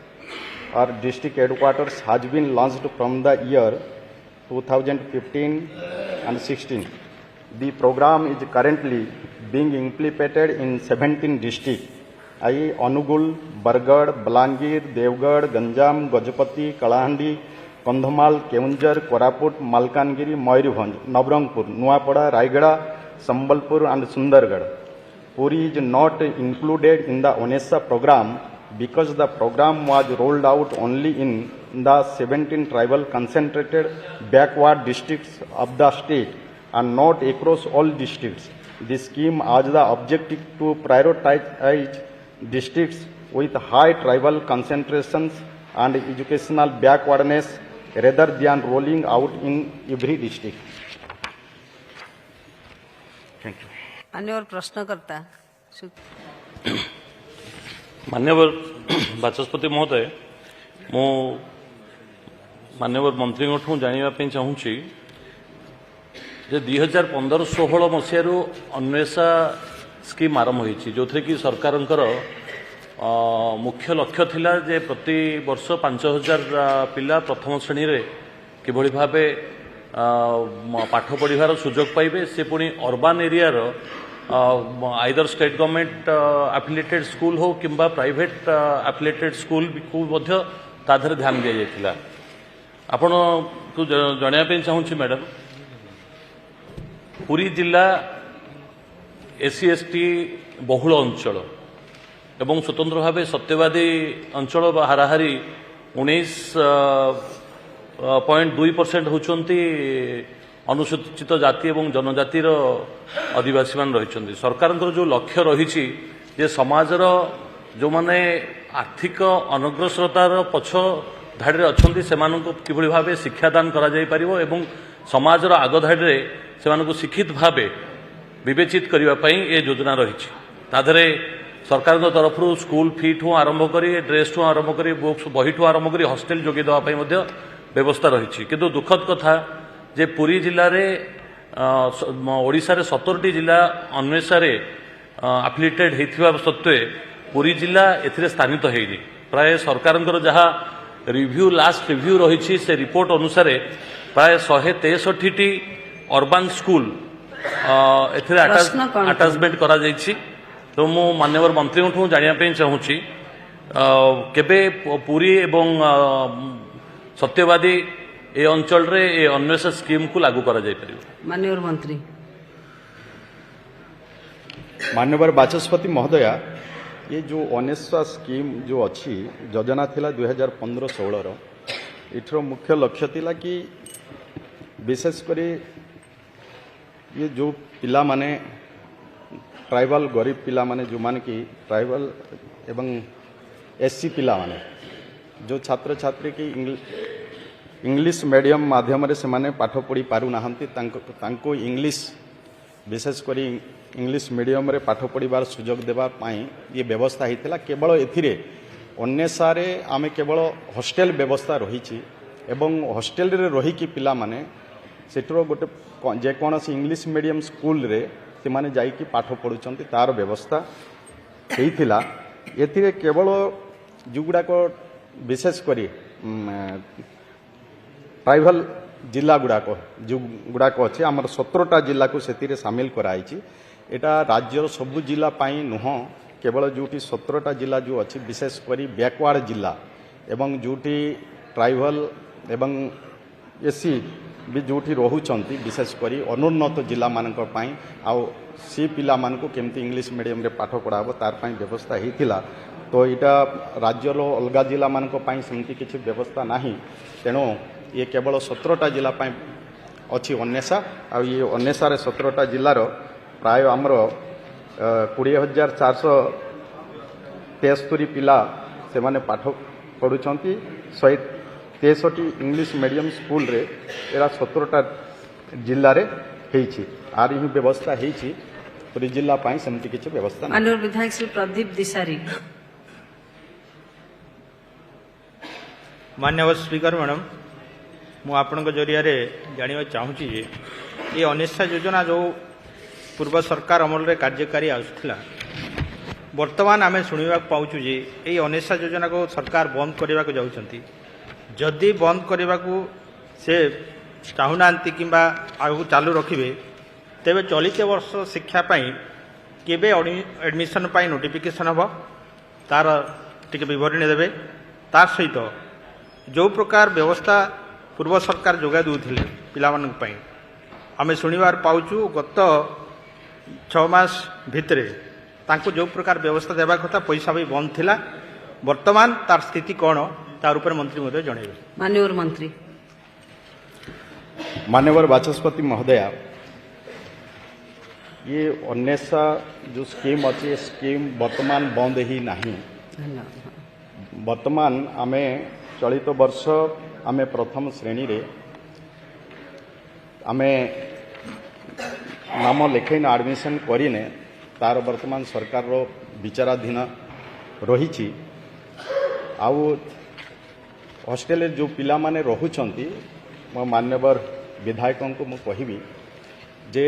Speaker 1: or district headquarters has been launched from the year 2015 and 16. The program is currently being implemented in 17 districts, i.e. Anugul, Bargarh, Balangir, Devgarh, Ganjam, Gajapati, Kalahandi, Kandhamal, Keunjhar, Koraput, Malkangiri, Mayurbhanj, Nabarangpur, Nuapada, Raigada, Sambalpur and Sundargarh. Puri is not included in the ONESA program because the program was rolled out only in the 17 tribal concentrated backward districts of the state and not across all districts. This scheme has the objective to prioritize districts with high tribal concentrations and educational backwardness rather than rolling out in every district. Thank you.
Speaker 2: मान्यवर प्रश्नकर्ता
Speaker 14: मान्यवर बाचस्पति महोदय मु मान्यवर मंत्री जानापी चाहूँगी जे 2015-16 मसीह Anvesha scheme आरंभ होती जो थे कि सरकार मुख्य लक्ष्य थिला जे प्रति वर्ष 5,000 पिला प्रथम श्रेणी रे किभली भाबे पाठ पढ़ार सुजोग पाइबे से पुणी urban area either state government affiliated school हो किंबा प्राइवेट एफिलिएटेड स्कूल को मध्य ताधर ध्यान दिया जाइथिला आपण को जणाया चाहूँगी मैडम पुरी जिला एससी एसटी बहुल अंचल एवं स्वतंत्र भाव सत्यवादी अंचल हाराहारी 19.2% होती अनुसूचित जाति एवं जनजातिर आदिवासी मान रही सरकार जो लक्ष्य रही जे समाजर जो माने आर्थिक अनग्रसरतार पछ धाड़ी अच्छा से किभली भाव शिक्षादान करा जाई परिवो एवं समाजर आग धाड़ी से शिक्षित भाव विवेचित करने ये योजना रही ताधरे सरकार तरफ स्कूल फी ठू आरंभ कर ड्रेस ठू आरंभ कर बुक्स बही ठू आरंभ कर हॉस्टेल जोगे देवाई व्यवस्था रही किंतु दुखद कथा जे पुरी जिले में ओडिशा रे 17टी जिला अन्वेषा एफिलिएटेड होता सत्वे पुरी जिला एथिरे स्थानित होइनी प्राय सरकार जहाँ रिव्यू लास्ट रिव्यू रही से रिपोर्ट अनुसार प्राय 163टी अर्बान स्कूल एथिरे अटैचमेंट करा जाइछि तो मु माननीय मंत्री जानापी चाहूँगी केबे पुरी एवं सत्यवादी ए अंचल रे ए अन्वेषण स्कीम को लागू करा जाय परियो
Speaker 2: माननीय मंत्री
Speaker 1: माननीय बाचस्पति महोदया ये जो अन्वेषण स्कीम जो अच्छी योजना थिला 2015-16 इठर मुख्य लक्ष्य थिला कि विशेषकर ये जो पिला माने ट्राइबल गरीब पिला माने जो माने कि ट्राइबल एवं एससी पिला माने जो छात्र छात्री की इंग्लिश मीडियम माध्यम से माने पाठ पढ़ी पारु नाहंती तांको इंग्लिश विशेषकर इंग्लिश मीडियम रे पाठ पढ़ार सुजोग देवा पाई ये व्यवस्था होता केवल एथिरे अन्वेषारे आमे केवल हॉस्टेल व्यवस्था रही एवं हॉस्टेल रे रही कि पिला माने सेठरो गोटे जेकोसी इंग्लिश मीडियम स्कूल रे से माने जाइकी पाठ पढ़ुचंती तार व्यवस्था होइथिला एथिरे केवल जुगुड़ाक विशेषकर ट्राइबल जिला गुड़ाक जो गुड़ाक अच्छे आम 17टा जिला को से सामिल कराई एटा राज्यर सबु जिला पाई नुह केवल जोटी 17टा जिला जो अच्छी विशेषकर बैकवर्ड जिला एवं जोटी ट्राइबल एवं एससी भी जोटी रोचंती विशेषकर अनुन्नत जिला मानक पई आउ सी पिला मानक केमती इंग्लिश मीडियम रे पाठ पढ़ाबो तार पई व्यवस्था होइतिला तो यहाँ राज्यर अलग जिला मानक पई सेमती किछि व्यवस्था नाही तेणु ये केवल 17टा जिला पई अच्छी अन्वेषा आ ये अन्वेषा रे 17टा जिलार प्राय आमर 20,473 पिला से माने पाठ पढ़ुचंती 163 इंग्लिश मीडियम स्कूल रे एरा 17टा जिल्ला रे हेछि आर ही व्यवस्था हेछि पूरी जिला पाई सेमती किछि व्यवस्था नाही।
Speaker 2: माननीय विधायक श्री प्रदीप दिसारी
Speaker 15: माननीय स्पीकर मैडम मु आपण जरिया जाना चाहूँगी ये अन्वेषा योजना जो पूर्व सरकार अमल रे कार्यकारी आसुला वर्तमान आम शुणा पाचु जे ये अन्वेषा योजना को सरकार बंद करने को जाऊँगी जदि बंद करने को से चाहूना कि आगू चालू रखिए तेरे चलित वर्ष शिक्षापी केबे एडमिशन पाई नोटिफिकेशन हम तार टिके विवरणी देवे तार सहित जो प्रकार व्यवस्था पूर्व सरकार जोगा दूथिले पिलामानन पई आमे शुनिबार पाउचु गत 6 मास भितरे तांको जो प्रकार व्यवस्था देवा कथा पैसा भी बंद थिला वर्तमान तार स्थिति कौन तार ऊपर मंत्री महोदय जणेबे।
Speaker 2: माननीय मंत्री
Speaker 1: मान्यवर बाचस्पति महोदया, ये अन्वेषा जो स्कीम अच्छी स्कीम वर्तमान बंद ही नहीं। वर्तमान आमे चलित वर्ष आमे प्रथम श्रेणी रे आमे नाम लेखैन एडमिशन करिने तार वर्तमान सरकार रो विचाराधीन रही। आउ हॉस्टेल जो पिला माने रहुचंती मो मान्यवर विधायकों को मु कहिबी जे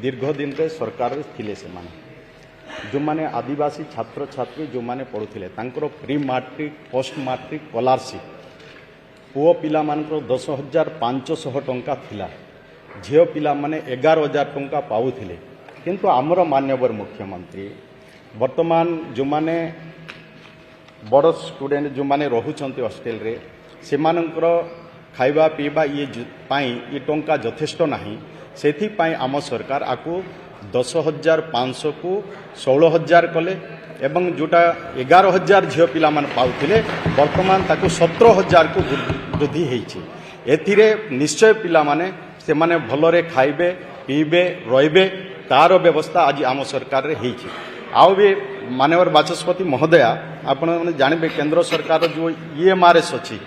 Speaker 1: दीर्घ दिन रे सरकार थिले से माने जो माने आदिवासी छात्र छात्री जो माने पढ़ुथिले तांकर pre matric post matric scholarship पुओ पिला मानकर 10,500 टंका थिला, झियो पिला माने 11,000 टंका पाउथिले। किंतु आमर मान्यवर मुख्यमंत्री वर्तमान जो माने बड़ स्टूडेंट जो माने रहुचंती हॉस्टेल रे से मानकर खाइबा पीबा ये टंका यथेष्ट नहीं। सेथि पाई आम सरकार आपको 10,500 को 16,000 कले एवं जोटा 11,000 झियो पिला मान पाउथिले वर्तमान ताको 17,000 को वृद्धि होईछि। एथिरे निश्चय पिला माने से माने भलरे खाइबे पीबे रहिबे तार व्यवस्था आज आम सरकार रे होईछि। आउ भी माननीय बाचस्पति महोदया आपण माने जानबे केंद्र सरकार जो EMRS अछि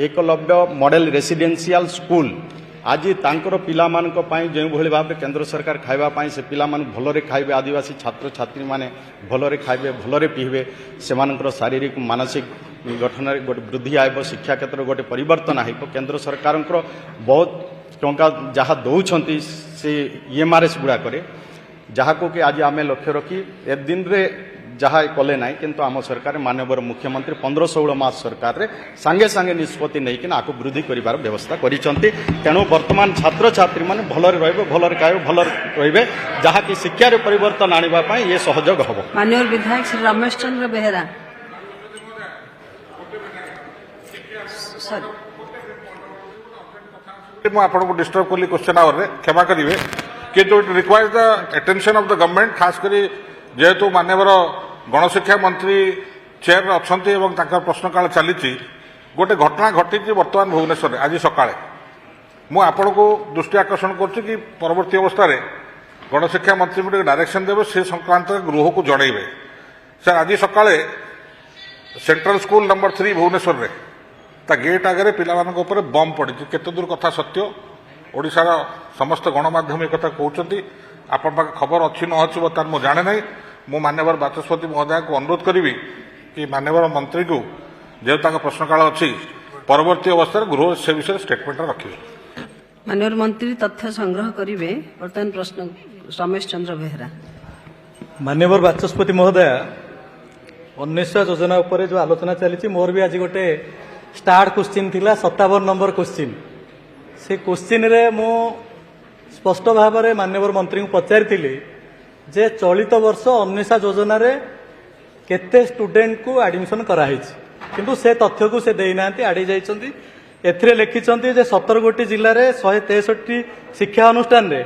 Speaker 1: एकलव्य मॉडल रेसिडेंशियल स्कूल आज तांकर पिला मानक पई जे भली भाबे केंद्र सरकार खाइबा पई से पिला मान भलरे खाइबे आदिवासी छात्र छात्री माने भलरे खाइबे भलरे पीबे सेमानकर शारीरिक मानसिक गठन गोटे वृद्धि आइब शिक्षा क्षेत्र गोटे परिवर्तन आइब केंद्र सरकार बहुत टंका जहा दौरान से EMRS गुड़ा करे जहाँ को कि आज आम लक्ष्य रखी ए दिन रे जहाँ कले ना किंतु आम सरकार माननीय मुख्यमंत्री 15-16 मास सरकार रे सांगे सांगे निष्पत्ति नहीं कि आपको वृद्धि करिवार व्यवस्था करिसंती। तेणु वर्तमान छात्र छात्री माने भलरे रहिबे भलरे खाइबे भलरे रहिबे जहाँ कि शिक्षा रे परिवर्तन आनिबा पई ये सहयोग हबो।
Speaker 2: माननीय विधायक श्री रमेश चंद्र बेहेरा
Speaker 11: ମୁଁ ଆପଣଙ୍କୁ ଡିଷ୍ଟର୍ବ କଲି କ୍ୱେଶ୍ଚନ୍ ଆୱାରରେ କ୍ଷମା କରିବେ କିନ୍ତୁ ଇଟ୍ requires the attention of the government ଖାସ କରି ଯେହେତୁ ମାନ୍ୟବର ଗଣଶିକ୍ଷା ମନ୍ତ୍ରୀ ଚେୟାରରେ ଅଛନ୍ତି ଏବଂ ତାଙ୍କର ପ୍ରଶ୍ନକାଳ ଚାଲିଛି ଗୋଟେ ଘଟଣା ଘଟିଛି ବର୍ତ୍ତମାନ ଭୁବନେଶ୍ୱରରେ ଆଜି ସକାଳେ ମୁଁ ଆପଣଙ୍କୁ ଦୃଷ୍ଟି ଆକର୍ଷଣ କରୁଛି କି ପରବର୍ତ୍ତୀ ଅବସ୍ଥାରେ ଗଣଶିକ୍ଷା ମନ୍ତ୍ରୀଙ୍କୁ ଟିକେ ଡାଇରେକ୍ସନ୍ ଦେବେ ସେ ସଂକ୍ରାନ୍ତରେ ଗୃହକୁ ଜଣାଇବେ। ସାର୍ ଆଜି ସକାଳେ ସେଣ୍ଟ୍ରାଲ ସ୍କୁଲ ନମ୍ବର 3 ଭୁବନେଶ୍ୱରରେ ତା गेट आगे पिलामानक ऊपर बम पड़ी केते दूर कथा सत्य ओडिशार समस्त गणमाध्यम एक कथा कहते आपण पाखे खबर अच्छी न अच्छी बर्तमान मुझे जाने ना मु मान्यवर बाचस्पति महोदय को अनुरोध करी कि मान्यवर मंत्री को जेहेतु प्रश्नकाल अच्छी परवर्ती अवस्था गृह से विषय स्टेटमेंट रखिए।
Speaker 2: माननीय मंत्री तथ्य संग्रह करेंगे। बर्तमान प्रश्न रमेश चंद्र बेहेरा।
Speaker 16: मान्यवर बाचस्पति महोदय अन्वेषा योजना उपर जो आलोचना चली मोर भी आज गोटे स्टार्ट क्वेश्चन थिला 57 नंबर क्वेश्चन से क्वेश्चन रे मो स्पष्ट भाव में माननीय मंत्री को पचारि जे चलित वर्ष अन्वेषा योजना रे केते स्टूडेंट को एडमिशन कराई किंतु से तथ्य को से देना आड़ी जाइछंती एथिरे लिखिछंती जे 17 गोटी जिल्ला रे 163 शिक्षा अनुष्ठान रे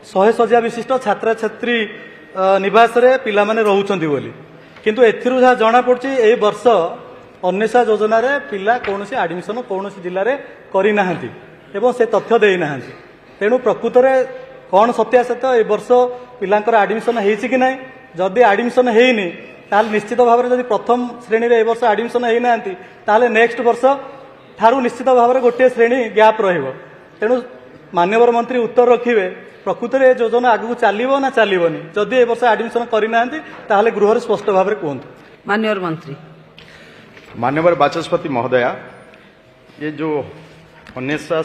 Speaker 16: 100 शଯ୍ୟା विशिष्ट छात्र छात्री निवास रे पिला माने रहउछंती बोली किंतु एथिरु जा जणा पड़छि एई वर्ष अन्वेषा योजना रे पिला कौन से एडमिशन कौन जिले में करना एवं से तथ्य देना तेणु प्रकृत में कौन सत्यासत ए वर्ष पिलांकर एडमिशन होती कि नहीं जदि एडमिशन होनी ताल निश्चित भाव में जब प्रथम श्रेणी रे ए वर्ष एडमिशन होना ताले नेक्स्ट वर्ष ठारू निश्चित भाव में गोटे श्रेणी गैप रहिबो तेणु माननीय मंत्री उत्तर रखिए प्रकृत में योजना आगू चलो ना चलनी जदि ए वर्ष एडमिशन करना ताले गृह स्पष्ट भाव में कहतु।
Speaker 2: माननीय मंत्री
Speaker 1: मान्यवर बाचस्पति महोदया ये जो अन्वेषा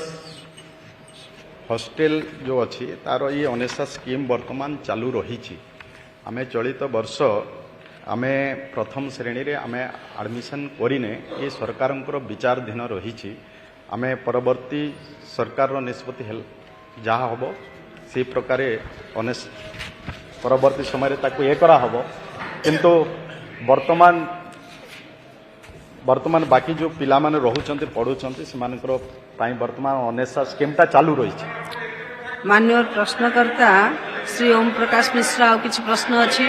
Speaker 1: हॉस्टेल जो अच्छी तार ये अन्वेषा स्कीम वर्तमान चालू रही आमे चलित वर्ष आमे प्रथम श्रेणी रे आमे एडमिशन करिने ये सरकार विचाराधीन रही आमे परवर्ती सरकार निष्पत्ति जहाँ हम से प्रकार ପରବର୍ତ୍ତୀ ସମୟରେ ତାକୁ ଇଏ କରାହେବ। କିନ୍ତୁ ବର୍ତ୍ତମାନ ବାକି ଯେଉଁ ପିଲାମାନେ ରହୁଛନ୍ତି ପଢ଼ୁଛନ୍ତି ସେମାନଙ୍କର ପାଇଁ ବର୍ତ୍ତମାନ ଅନେଶା ସ୍କିମ୍ଟା ଚାଲୁ ରହିଛି।
Speaker 2: मान्यवर प्रश्नकर्ता श्री ओम प्रकाश मिश्र आउ किछि प्रश्न अछि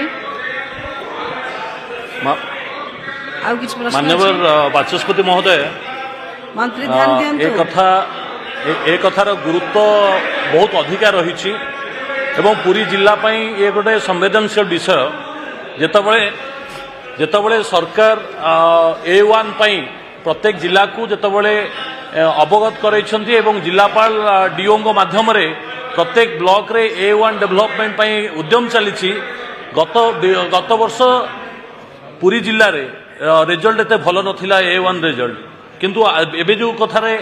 Speaker 2: आउ किछि प्रश्न
Speaker 14: मान्यवर बाचस्पति महोदय
Speaker 2: मंत्री ध्यान दियंतु
Speaker 14: ए कथार गुरुत्व बहुत अधिका रही एवं पुरी जिला पई ये गोटे संवेदनशील विषय जेतबळे सरकार A1 पई प्रत्येक जिला को जेतबळे अवगत करैछंती एवं जिलापाल डीओ माध्यम रे प्रत्येक ब्लॉक रे A1 डेवलपमेंट पई उद्यम चली गत वर्ष पुरी जिल्ला रे रिजल्ट एते भल नथिला A1 रिजल्ट किंतु एबे जो कथा रे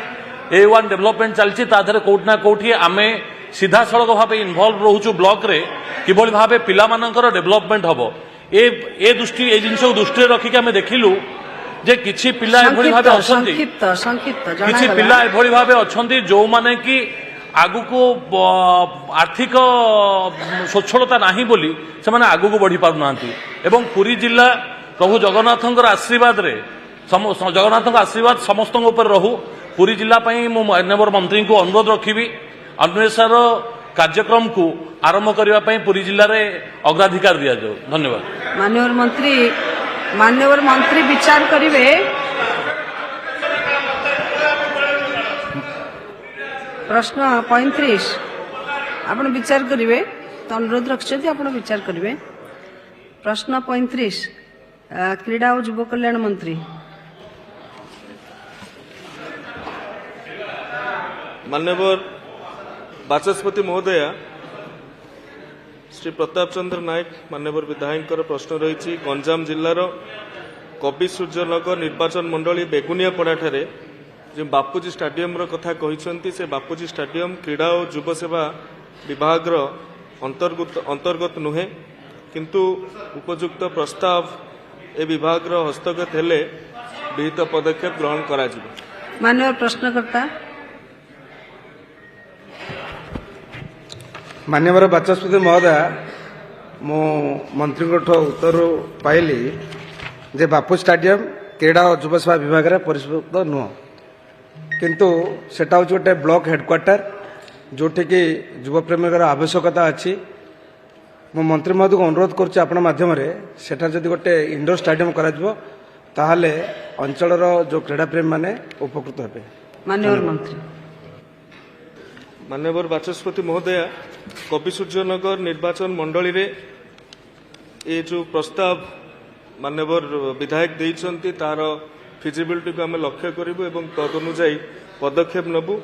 Speaker 14: A1 डेवलपमेंट चलछि ताधरे कोट ना कोठी आमे सीधा सड़क भाव इनवल्व रोचु ब्लॉक रे किभଳି भावे पिला मानकर डेवलपमेंट हबो ए जिनस दृष्टि रखिक आम देखिलु जे किछि पिला एभଳି भावे अछंती किछि पिला एभଳି भावे अछंती जो माने कि आगु को आर्थिक स्वच्छलता नाही बोली से माने आगु को बढ़ी पारु नांती एवं पुरी जिला प्रभु जगन्नाथंकर आशीर्वाद रे जगन्नाथंकर आशीर्वाद समस्त ऊपर रहू। पुरी जिला पई मो माननीय मंत्री को अनुरोध रखिबी अन्वेषण कार्यक्रम को आरंभ करने पर पुरी जिले में अग्राधिकार दिया जाओ। धन्यवाद।
Speaker 2: माननीय मंत्री विचार करिवे प्रश्न 35 आपण विचार करिवे तो अनुरोध रखछथि आपण विचार करिवे। प्रश्न 35 क्रीड़ा और युव कल्याण मंत्री
Speaker 10: माननीय बाचस्पति महोदय श्री प्रताप चंद्र नायक माननीय विधायक प्रश्न रही गंजाम जिलार कवि सूर्यनगर निर्वाचन मंडली बेगुनियापड़ा ठारे जो बापूजी स्टाडियम कथा कहते से बापूजी स्टाडियम क्रीड़ा और युव सेवा विभाग अंतर्गत नुहे किंतु उपयुक्त प्रस्ताव ए विभाग हस्तगत हेले विहित पदक्षेप ग्रहण करा जिवो।
Speaker 2: माननीय प्रश्नकर्ता
Speaker 17: माननीय बाचस्पति महोदय मु मंत्री उत्तर पाइली जे बापू स्टाडियम क्रीड़ा और युव सेवा विभाग परिष्कृत नुह किंतु सेटा हूँ गोटे ब्लॉक हेडक्वार्टर जोटि कि युवप्रेमी आवश्यकता अच्छी मु मंत्री महोदय को अनुरोध करुच्ची आपण माध्यम सेठा जदि गोटे इंडोर स्टाडियम ताहले अंचलर जो क्रीड़ा प्रेमी माने उपकृत हेबे।
Speaker 2: माननीय मंत्री
Speaker 10: माननीय बाचस्पति महोदय कवि सूर्यनगर निर्वाचन मंडली रे ये जो प्रस्ताव माननीय विधायक देइछंती तार फिजिबिलिटी को आम लक्ष्य करूँ और तदनुजाई पदक्षेप नबू।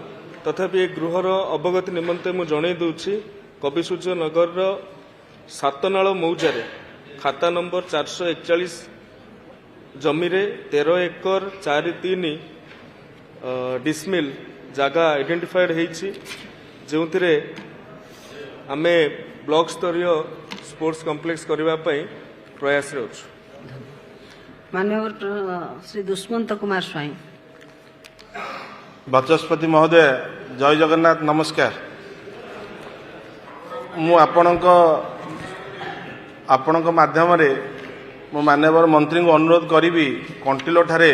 Speaker 10: तथापि ये गृहर अवगति निमंते मु जणै दूची कवि सूर्यनगर 7 नाल मौजार खाता नंबर 441 जमी रे 13 एकर 4.3 डिसमिल जगह आइडेंटिफाइड होती जो आमे ब्लॉक स्तरीय स्पोर्ट्स कॉम्प्लेक्स करने प्रयास रही।
Speaker 2: माननीय श्री दुष्मंत कुमार स्वाई
Speaker 11: बाचस्पति महोदय जय जगन्नाथ नमस्कार। मु आपणक माध्यम मो माननीय मंत्री को अनुरोध करी कंटिलो ठारे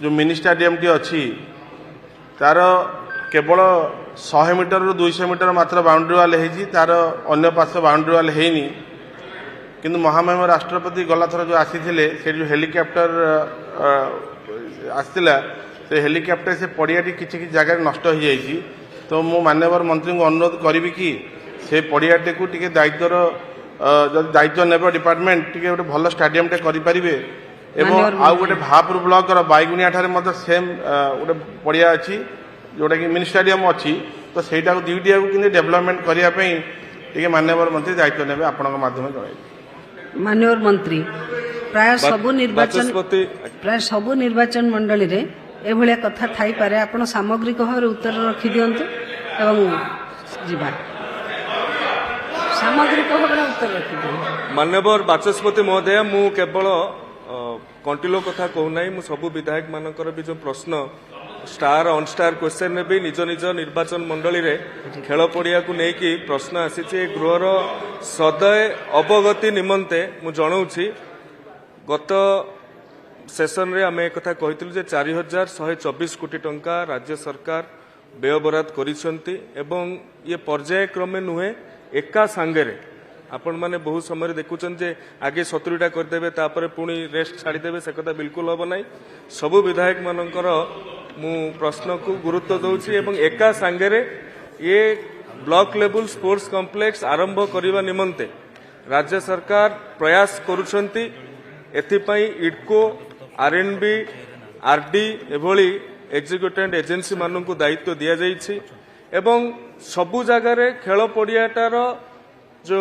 Speaker 11: जो मिनी स्टाडियम टी अच्छी तार केवल 100 मीटर रु 200 मीटर मात्र बाउंड्री वाल है तार अन्य पार्श्व बाउंड्री वाल है किंतु महामहिम राष्ट्रपति गला थर जो आसी से जो हेलिकॉप्टर आसला से हेलिकॉप्टर से पड़ियाटी किसी जगह नष्ट हो जाइए तो मु माननीय मंत्री को अनुरोध करी कि से पड़ियाटी को टिके दायित्वर दायित्व नेब डिपार्टमेंट टिके गोटे भल स्टाडियम टे करि परिबे एवं आउ गोटे भापुर ब्लॉक बाईगुनिया ठारे मध्य सेम गोटे पड़िया अच्छी जोटा कि मिनी स्टाडियम अच्छी तो सहीटा को दुईटा को डेवलपमेंट करने माननीय मंत्री दायित्व नेबे आपनक माध्यम जणाई।
Speaker 2: माननीय मंत्री प्राय सबु निर्वाचन मंडली रे एभलिया कथा थाई पारे आपण सामग्रिक भाव उत्तर रखि दियंतु एवं जीवा सामग्रिक भाव उत्तर रखि दियंतु।
Speaker 10: माननीय बाचस्पति महोदय मु केवल कंटिलो कथा कहूना मु सबु विधायक मानकर भी जो प्रश्न स्टार अनस्टार क्वेश्चन ने भी निज निज निर्वाचन मंडली रे खेल पड़िया को लेकिन प्रश्न आसी गृहर सदय अवगति निमंते मु जनाऊँगी गत सेशन रे आम एक कथा कही 4124 कोटी टंका राज्य सरकार व्यय बराद करिसेंती एवं ये पर्यायक्रमे नुहे एका सांगेरे आपण माने बहुत समय देखुचन जे आगे 70टा करदेबे तापर पुणी रेस्ट छाड़ीदेवे से कथा बिल्कुल हम ना सबु विधायक मानकर मु प्रश्न को गुरुत्व दौची एवं एका सांगेरे ये ब्लॉक लेवल स्पोर्ट्स कॉम्प्लेक्स आरंभ करने निमंते राज्य सरकार प्रयास करुछंती एथिपाई इडको आरएनबी आरडी एभली एग्जीक्यूटिव एजेंसी मानक दायित्व दि जाइछि एवं सबु जगार खेल पड़ियाटार जो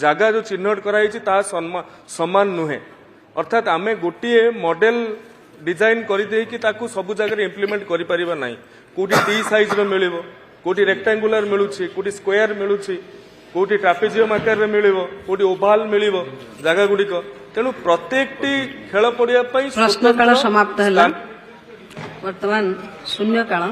Speaker 10: जगह जो चिन्हट कराई ता समान नुहे अर्थात आमे गोटे मॉडल डिजाइन करदेकी ताकू सबु जगह इम्प्लीमेंट करि परिबा नाही कोठी टी साइज रो मिलिबो कोठी रेक्टेंगुलर मिलुछि कोठी स्क्वायर मिलुछि कोठी ट्रापेजियम आकार रे मिलिबो कोठी ओभाल मिलिबो जगह गुडी को तेणु प्रत्येक टी खेल पड़िया
Speaker 2: प्रश्नकाल समाप्त है वर्तमान शून्यकाल